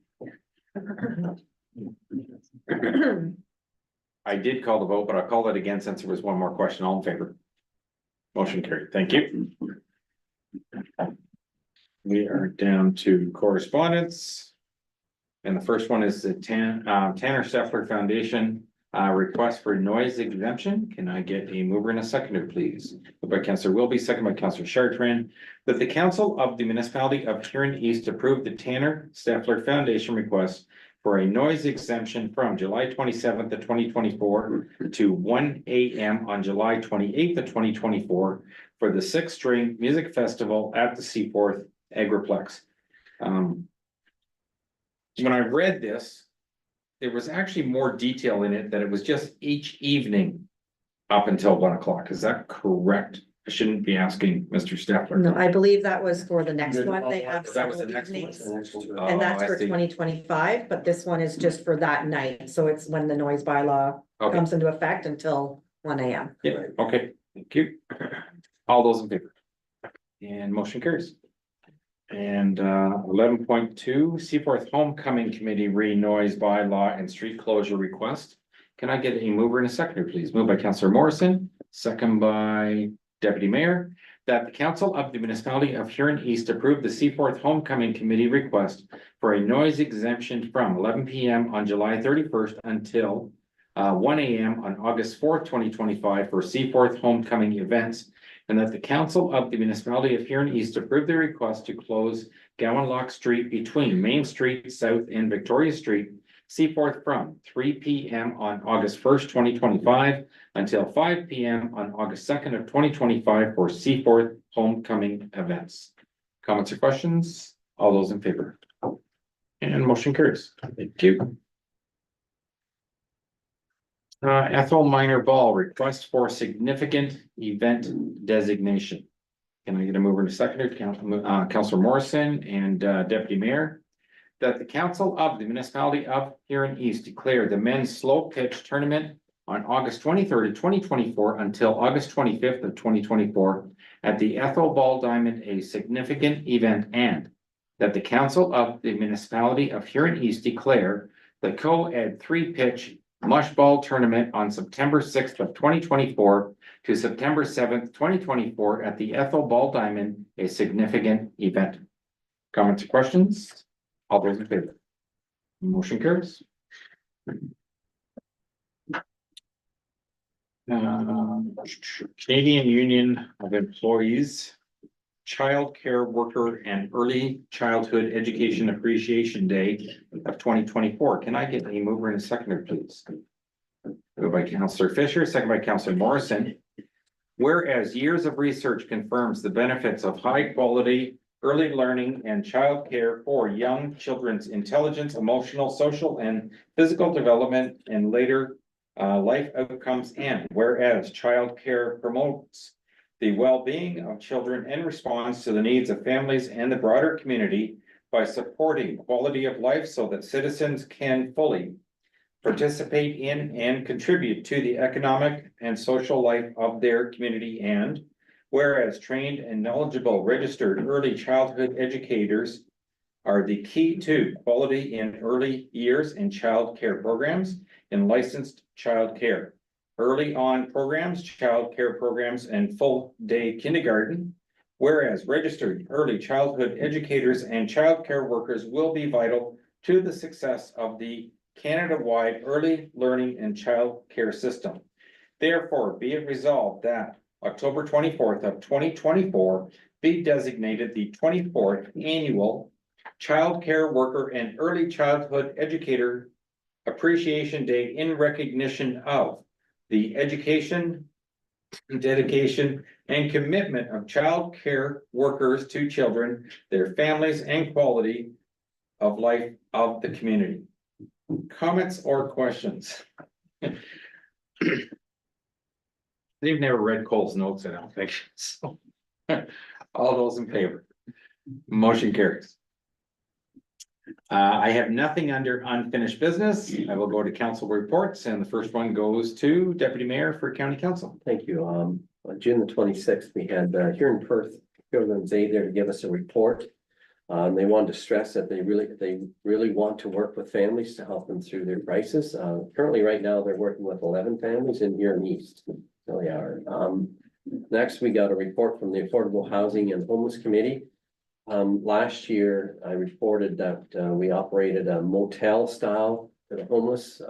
I did call the vote, but I'll call it again since there was one more question. All in favor? Motion carried. Thank you. We are down to correspondence. And the first one is the Tanner Steffler Foundation request for noise exemption. Can I get a mover and a seconder, please? Moved by Councillor Wilby, second by Councillor Chartrand, that the council of the municipality of Huron East approve the Tanner Steffler Foundation request for a noise exemption from July 27th of 2024 to 1 AM on July 28th of 2024 for the 6th String Music Festival at the Seaforth Agriplex. When I read this, there was actually more detail in it that it was just each evening up until 1 o'clock. Is that correct? I shouldn't be asking Mr. Steffler. No, I believe that was for the next Good. one. They have That was the several next one? evenings. The next one. Oh, And that's I for see. 2025, but this one is just for that night. So it's when the noise bylaw Okay, comes into effect until 1 AM. yeah, okay, thank you. All those in favor? And motion carries. And 11.2, Seaforth Homecoming Committee re-noise bylaw and street closure request. Can I get a mover and a seconder, please? Moved by Councillor Morrison, second by Deputy Mayor, that the council of the municipality of Huron East approve the Seaforth Homecoming Committee request for a noise exemption from 11 PM on July 31st until 1 AM on August 4th, 2025 for Seaforth Homecoming events. And that the council of the municipality of Huron East approve the request to close Gowan Lock Street between Main Street South and Victoria Street, Seaforth from 3 PM on August 1st, 2025 until 5 PM on August 2nd of 2025 for Seaforth Homecoming events. Comments or questions? All those in favor? And motion carries. Thank you. Ethel Minor Ball, request for significant event designation. Can I get a mover and a seconder, Councillor Morrison and Deputy Mayor? That the council of the municipality of Huron East declare the men's slow pitch tournament on August 23rd of 2024 until August 25th of 2024 at the Ethel Ball Diamond a significant event, and that the council of the municipality of Huron East declare the co-ed 3-pitch mush ball tournament on September 6th of 2024 to September 7th, 2024 at the Ethel Ball Diamond a significant event. Comments or questions? All those in favor? Motion carries. Canadian Union of Employees Child Care Worker and Early Childhood Education Appreciation Day of 2024. Can I get a mover and a seconder, please? Moved by Councillor Fisher, second by Councillor Morrison. Whereas years of research confirms the benefits of high quality early learning and childcare for young children's intelligence, emotional, social, and physical development and later life outcomes, and whereas childcare promotes the well-being of children and responds to the needs of families and the broader community by supporting quality of life so that citizens can fully participate in and contribute to the economic and social life of their community, and whereas trained and knowledgeable registered early childhood educators are the key to quality in early years in child care programs and licensed child care, early on programs, child care programs, and full day kindergarten. Whereas registered early childhood educators and child care workers will be vital to the success of the Canada-wide early learning and child care system. Therefore, be it resolved that October 24th of 2024 be designated the 24th annual Child Care Worker and Early Childhood Educator Appreciation Day in recognition of the education, dedication, and commitment of child care workers to children, their families, and quality of life of the community. Comments or questions? They've never read Cole's notes, I don't think, so. All those in favor? Motion carries. I have nothing under unfinished business. I will go to council reports, and the first one goes to Deputy Mayor for County Council. Thank you. On June the 26th, we had Huron Perth Children's Aid there to give us a report. They wanted to stress that they really want to work with families to help them through their crisis. Currently, right now, they're working with 11 families in Huron East. So they are. Next, we got a report from the Affordable Housing and Homeless Committee. Last year, I reported that we operated a motel style for the homeless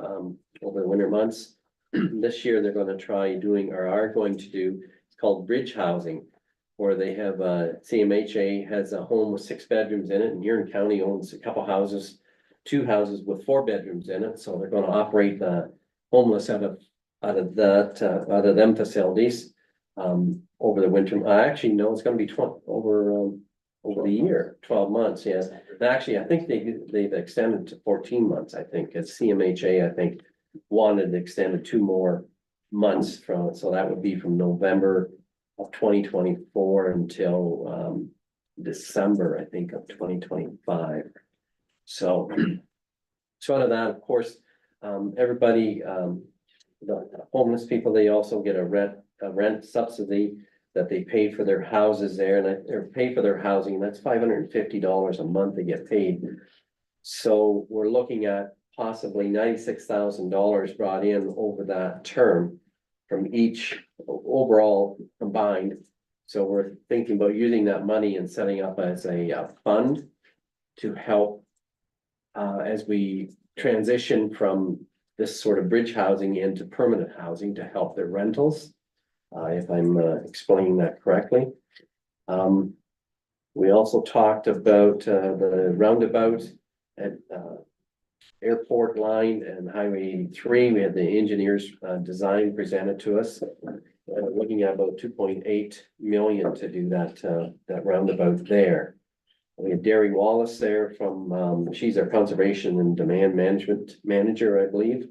over the winter months. This year, they're going to try doing, or are going to do, it's called bridge housing, where they have CMHA has a home with 6 bedrooms in it, and Huron County owns a couple houses, 2 houses with 4 bedrooms in it. So they're going to operate the homeless out of them facilities over the winter. I actually know it's going to be over the year, 12 months. Yes, and actually, I think they've extended to 14 months. I think as CMHA, I think wanted to extend it 2 more months from it, so that would be from November of 2024 until December, I think, of 2025. So out of that, of course, everybody, the homeless people, they also get a rent subsidy that they pay for their houses there, and or pay for their housing. That's $550 a month they get paid. So we're looking at possibly $96,000 brought in over that term from each overall combined. So we're thinking about using that money and setting up as a fund to help as we transition from this sort of bridge housing into permanent housing to help their rentals. If I'm explaining that correctly. We also talked about the roundabout at Airport Line and Highway 83. We had the engineers design presented to us. Looking at about 2.8 million to do that roundabout there. We had Derry Wallace there from she's our conservation and demand management manager, I believe.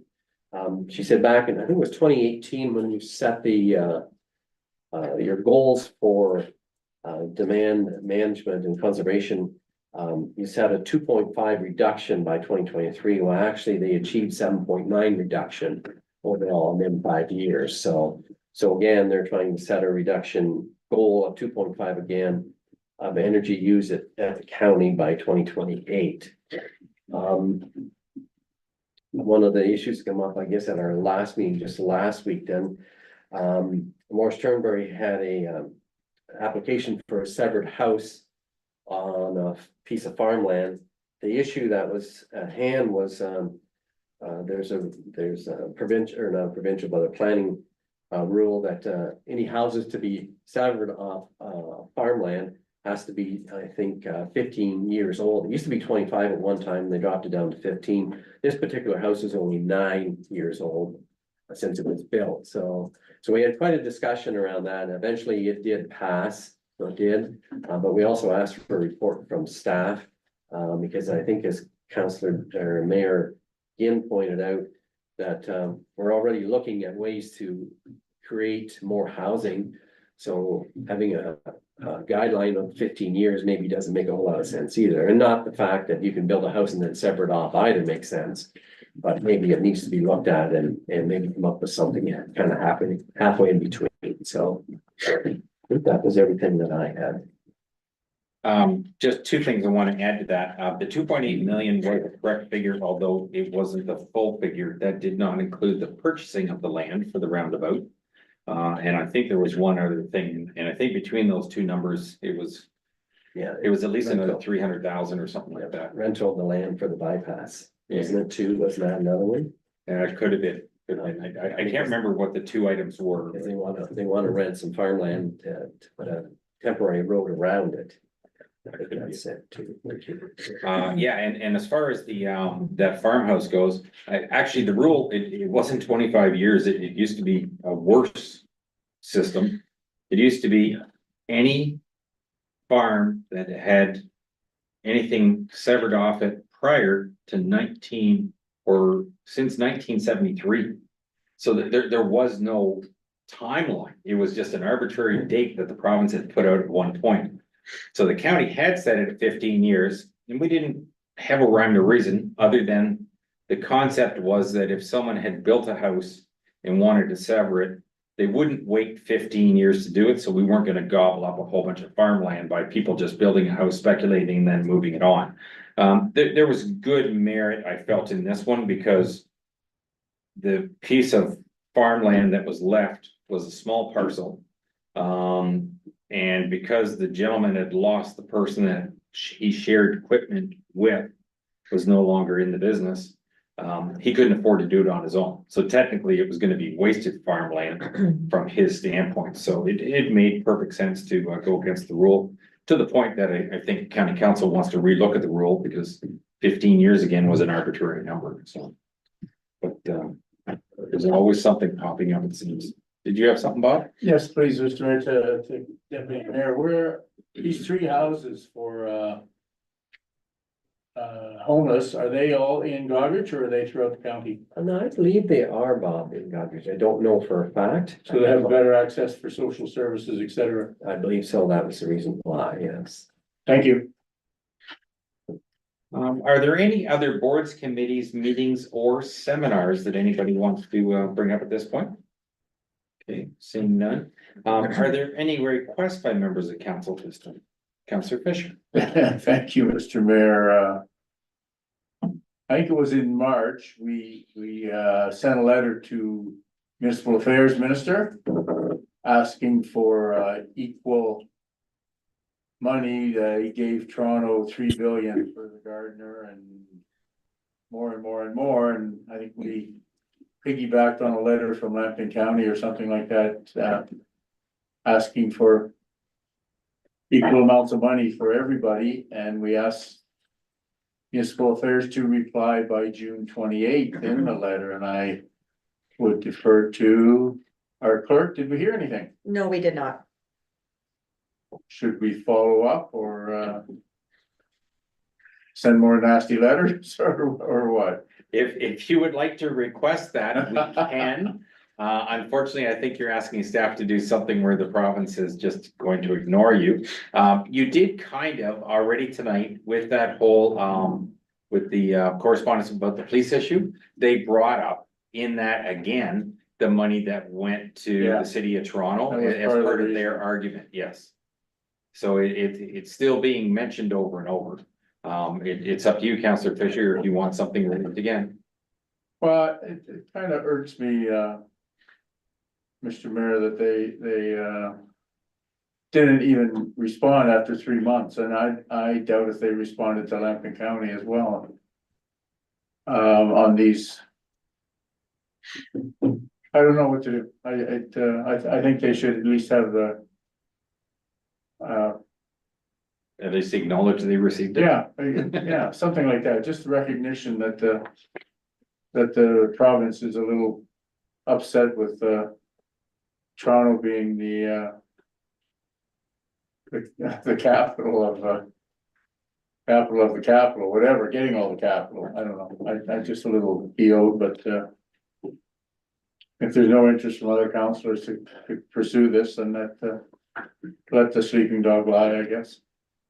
She said back in, I think it was 2018, when you set the your goals for demand management and conservation, you set a 2.5 reduction by 2023. Well, actually, they achieved 7.9 reduction overall in 5 years. So again, they're trying to set a reduction goal of 2.5 again of energy use at the county by 2028. One of the issues come up, I guess, at our last meeting just last week. Then Morris Turnberry had a application for a severed house on a piece of farmland. The issue that was at hand was there's a provincial, or not provincial, but a planning rule that any houses to be severed off farmland has to be, I think, 15 years old. It used to be 25 at one time, they dropped it down to 15. This particular house is only 9 years old since it was built, so we had quite a discussion around that, and eventually it did pass, so it did. But we also asked for a report from staff, because I think as Councillor or Mayor Ginn pointed out, that we're already looking at ways to create more housing. So having a guideline of 15 years maybe doesn't make a whole lot of sense either, and not the fact that you can build a house and then separate off either makes sense. But maybe it needs to be looked at and maybe come up with something kind of happening halfway in between, so. I think that was everything that I had. Just two things I want to add to that. The 2.8 million was the correct figure, although it wasn't the full figure. That did not include the purchasing of the land for the roundabout. And I think there was one other thing, and I think between those two numbers, it was at least another 300,000 or something like that. Rental of the land for the bypass, isn't it too? Wasn't that another one? Yeah, it could have been. I can't remember what the two items were. Because they want to rent some farmland to put a temporary road around it. That's it too. Yeah, and as far as the that farmhouse goes, actually the rule, it wasn't 25 years. It used to be a worse system. It used to be any farm that had anything severed off it prior to since 1973. So that there was no timeline. It was just an arbitrary date that the province had put out at one point. So the county had set it at 15 years, and we didn't have a rhyme or reason other than the concept was that if someone had built a house and wanted to sever it, they wouldn't wait 15 years to do it. So we weren't going to gobble up a whole bunch of farmland by people just building a house, speculating, and then moving it on. There was good merit, I felt, in this one because the piece of farmland that was left was a small parcel. And because the gentleman had lost the person that he shared equipment with, was no longer in the business, he couldn't afford to do it on his own. So technically it was going to be wasted farmland from his standpoint. So it made perfect sense to go against the rule, to the point that I think county council wants to relook at the rule because 15 years again was an arbitrary number. So, but there's always something popping up, it seems. Did you have something, Bob? Yes, please, Mr. Mayor, to Deputy Mayor, where these three houses for homeless, are they all in Goderich or are they throughout the county? No, I believe they are, Bob, in Goderich. I don't know for a fact. So they have better access for social services, et cetera. I believe so. That was the reason why, yes. Thank you. Are there any other boards, committees, meetings, or seminars that anybody wants to bring up at this point? Okay, seeing none. Are there any requests by members of council this time? Councillor Fisher. Thank you, Mr. Mayor. I think it was in March, we sent a letter to Municipal Affairs Minister asking for equal money that he gave Toronto 3 billion for the Gardner and more and more and more, and I think we piggybacked on a letter from Lambton County or something like that, asking for equal amounts of money for everybody, and we asked Municipal Affairs to reply by June 28th in the letter, and I would defer to our clerk. Did we hear anything? No, we did not. Should we follow up or send more nasty letters or what? If you would like to request that, we can. Unfortunately, I think you're asking staff to do something where the province is just going to ignore you. You did kind of already tonight with that whole, with the correspondence about the police issue. They brought up in that again, the money that went to the city of Toronto as part of their argument, yes. So it's still being mentioned over and over. It's up to you, Councillor Fisher, if you want something raised again. Well, it kind of irks me, Mr. Mayor, that they didn't even respond after 3 months, and I doubt if they responded to Lambton County as well. On these. I don't know what to do. I think they should at least have the At least acknowledge they received it. Yeah, something like that, just recognition that the province is a little upset with, Toronto being the capital of, the capital, whatever, getting all the capital, I don't know, I just a little EO, but, if there's no interest from other councillors to pursue this, then let the sleeping dog lie, I guess.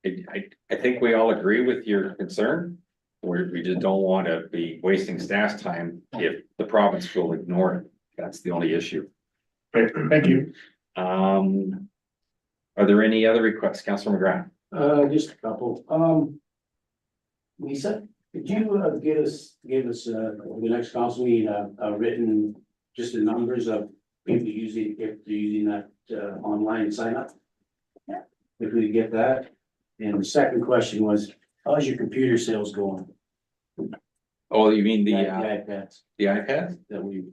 I think we all agree with your concern. We just don't want to be wasting staff's time if the province will ignore it. That's the only issue. Okay, thank you. Are there any other requests, Councillor McGrath? Just a couple, Lisa, could you give us the next council meeting, a written, just the numbers of people using, if they're using that, online sign up? Yeah. If we could get that, and the second question was, how's your computer sales going? Oh, you mean the iPads iPad? that we,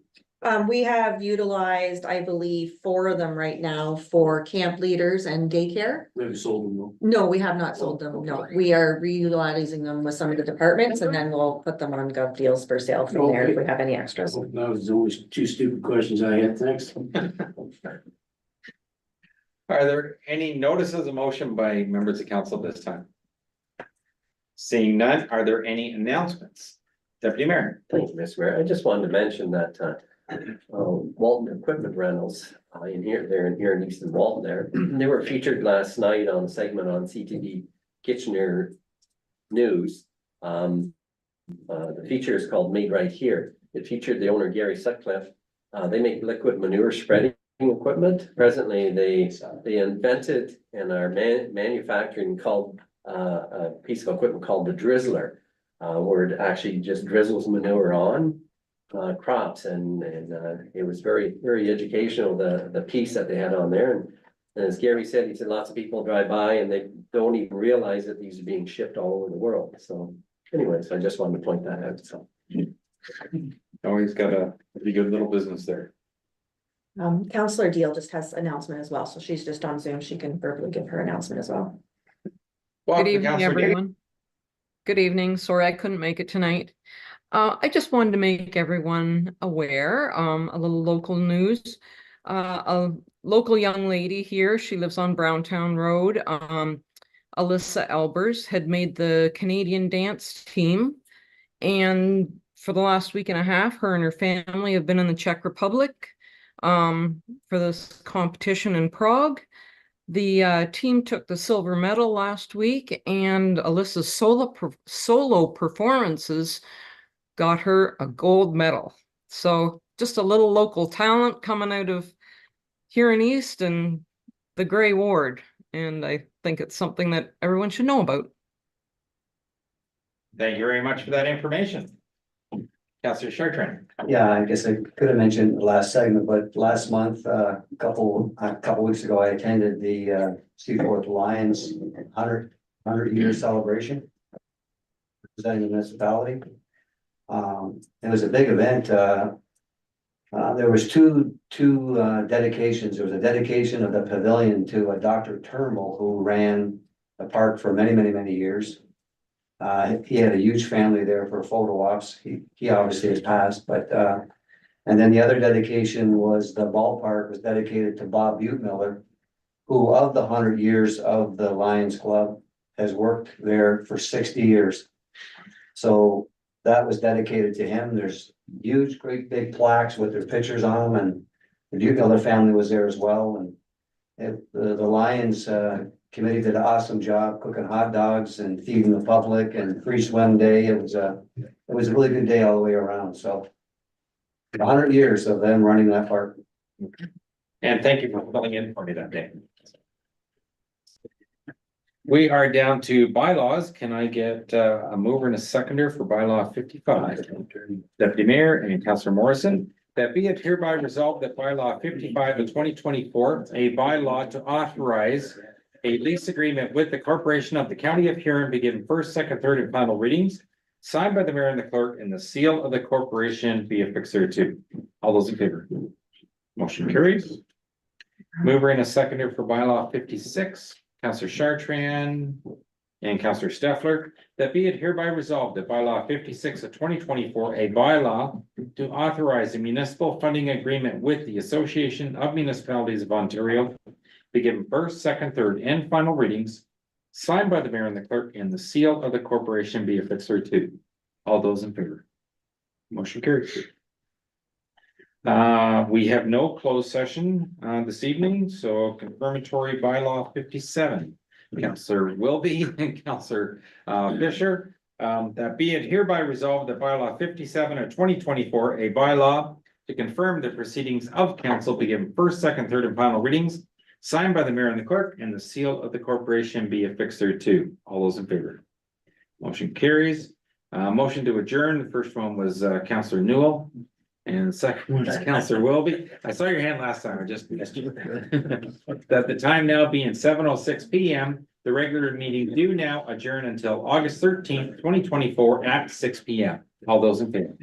We have utilized, I believe, 4 of them right now for camp leaders and daycare. we haven't sold them though. No, we have not sold them. No, we are reutilizing them with some of the departments and then we'll put them on Gov Deals for sale from there if we have any extras. That was the only 2 stupid questions I had, thanks. Are there any notices of motion by members of council this time? Seeing none, are there any announcements? Deputy Mayor. Thank you, Mr. Mayor. I just wanted to mention that, Walton Equipment Rentals, they're in here in Eastern Walton there. They were featured last night on a segment on CTV Kitchener News. The feature is called Made Right Here. It featured the owner, Gary Sutcliffe. They make liquid manure spreading equipment. Presently, they invented and are manufacturing called, a piece of equipment called the Drizzler. Where it actually just drizzles manure on crops, and it was very, very educational, the piece that they had on there. And as Gary said, he said lots of people drive by and they don't even realize that these are being shipped all over the world. So anyways, I just wanted to point that out, so. Oh, he's got a pretty good little business there. Councillor Deal just has announcement as well, so she's just on Zoom. She can verbally give her announcement as well. Welcome, Good evening, Councillor Dean. everyone. Good evening. Sorry, I couldn't make it tonight. I just wanted to make everyone aware, a little local news. A local young lady here, she lives on Browntown Road. Alyssa Albers had made the Canadian dance team. And for the last week and a half, her and her family have been in the Czech Republic for this competition in Prague. The team took the silver medal last week, and Alyssa's solo performances got her a gold medal. So just a little local talent coming out of Huron East and the Grey Ward. And I think it's something that everyone should know about. Thank you very much for that information. Councillor Chartrand. Yeah, I guess I could have mentioned the last segment, but last month, a couple weeks ago, I attended the Seaforth Lions 100-year celebration representing the municipality. It was a big event. There was two dedications. There was a dedication of the pavilion to Dr. Turnbull, who ran the park for many years. He had a huge family there for photo ops. He obviously has passed, but and then the other dedication was the ballpark was dedicated to Bob Butemiller, who of the 100 years of the Lions Club has worked there for 60 years. So that was dedicated to him. There's huge, great big plaques with their pictures on them, and the Butemiller family was there as well. And the Lions committee did an awesome job cooking hot dogs and feeding the public, and free swim day. It was a really good day all the way around. So 100 years of them running that park. And thank you for filling in for me that day. We are down to bylaws. Can I get a mover and a seconder for bylaw 55? Deputy Mayor and Councillor Morrison, that be it hereby resolved that bylaw 55 of 2024, a bylaw to authorize a lease agreement with the corporation of the county of Huron be given first, second, third, and final readings, signed by the mayor and the clerk, and the seal of the corporation be affixed thereto. All those in favor? Motion carries. Mover and a seconder for bylaw 56, Councillor Chartrand. and Counselor Steffler, that be it hereby resolved that bylaw 56 of 2024, a bylaw to authorize a municipal funding agreement with the Association of Municipalities of Ontario be given first, second, third, and final readings, signed by the mayor and the clerk, and the seal of the corporation be affixed thereto. All those in favor? Motion carries. We have no closed session this evening, so confirmatory bylaw 57. Counselor Wilby and Counselor Fisher, that be it hereby resolved that bylaw 57 of 2024, a bylaw to confirm the proceedings of council be given first, second, third, and final readings, signed by the mayor and the clerk, and the seal of the corporation be affixed thereto. All those in favor? Motion carries. Motion to adjourn. The first one was Counselor Newell. And the second one is Counselor Wilby. I saw your hand last time. I just missed you. That the time now being 7:06 PM, the regular meeting do now adjourn until August 13th, 2024 at 6 PM. All those in favor?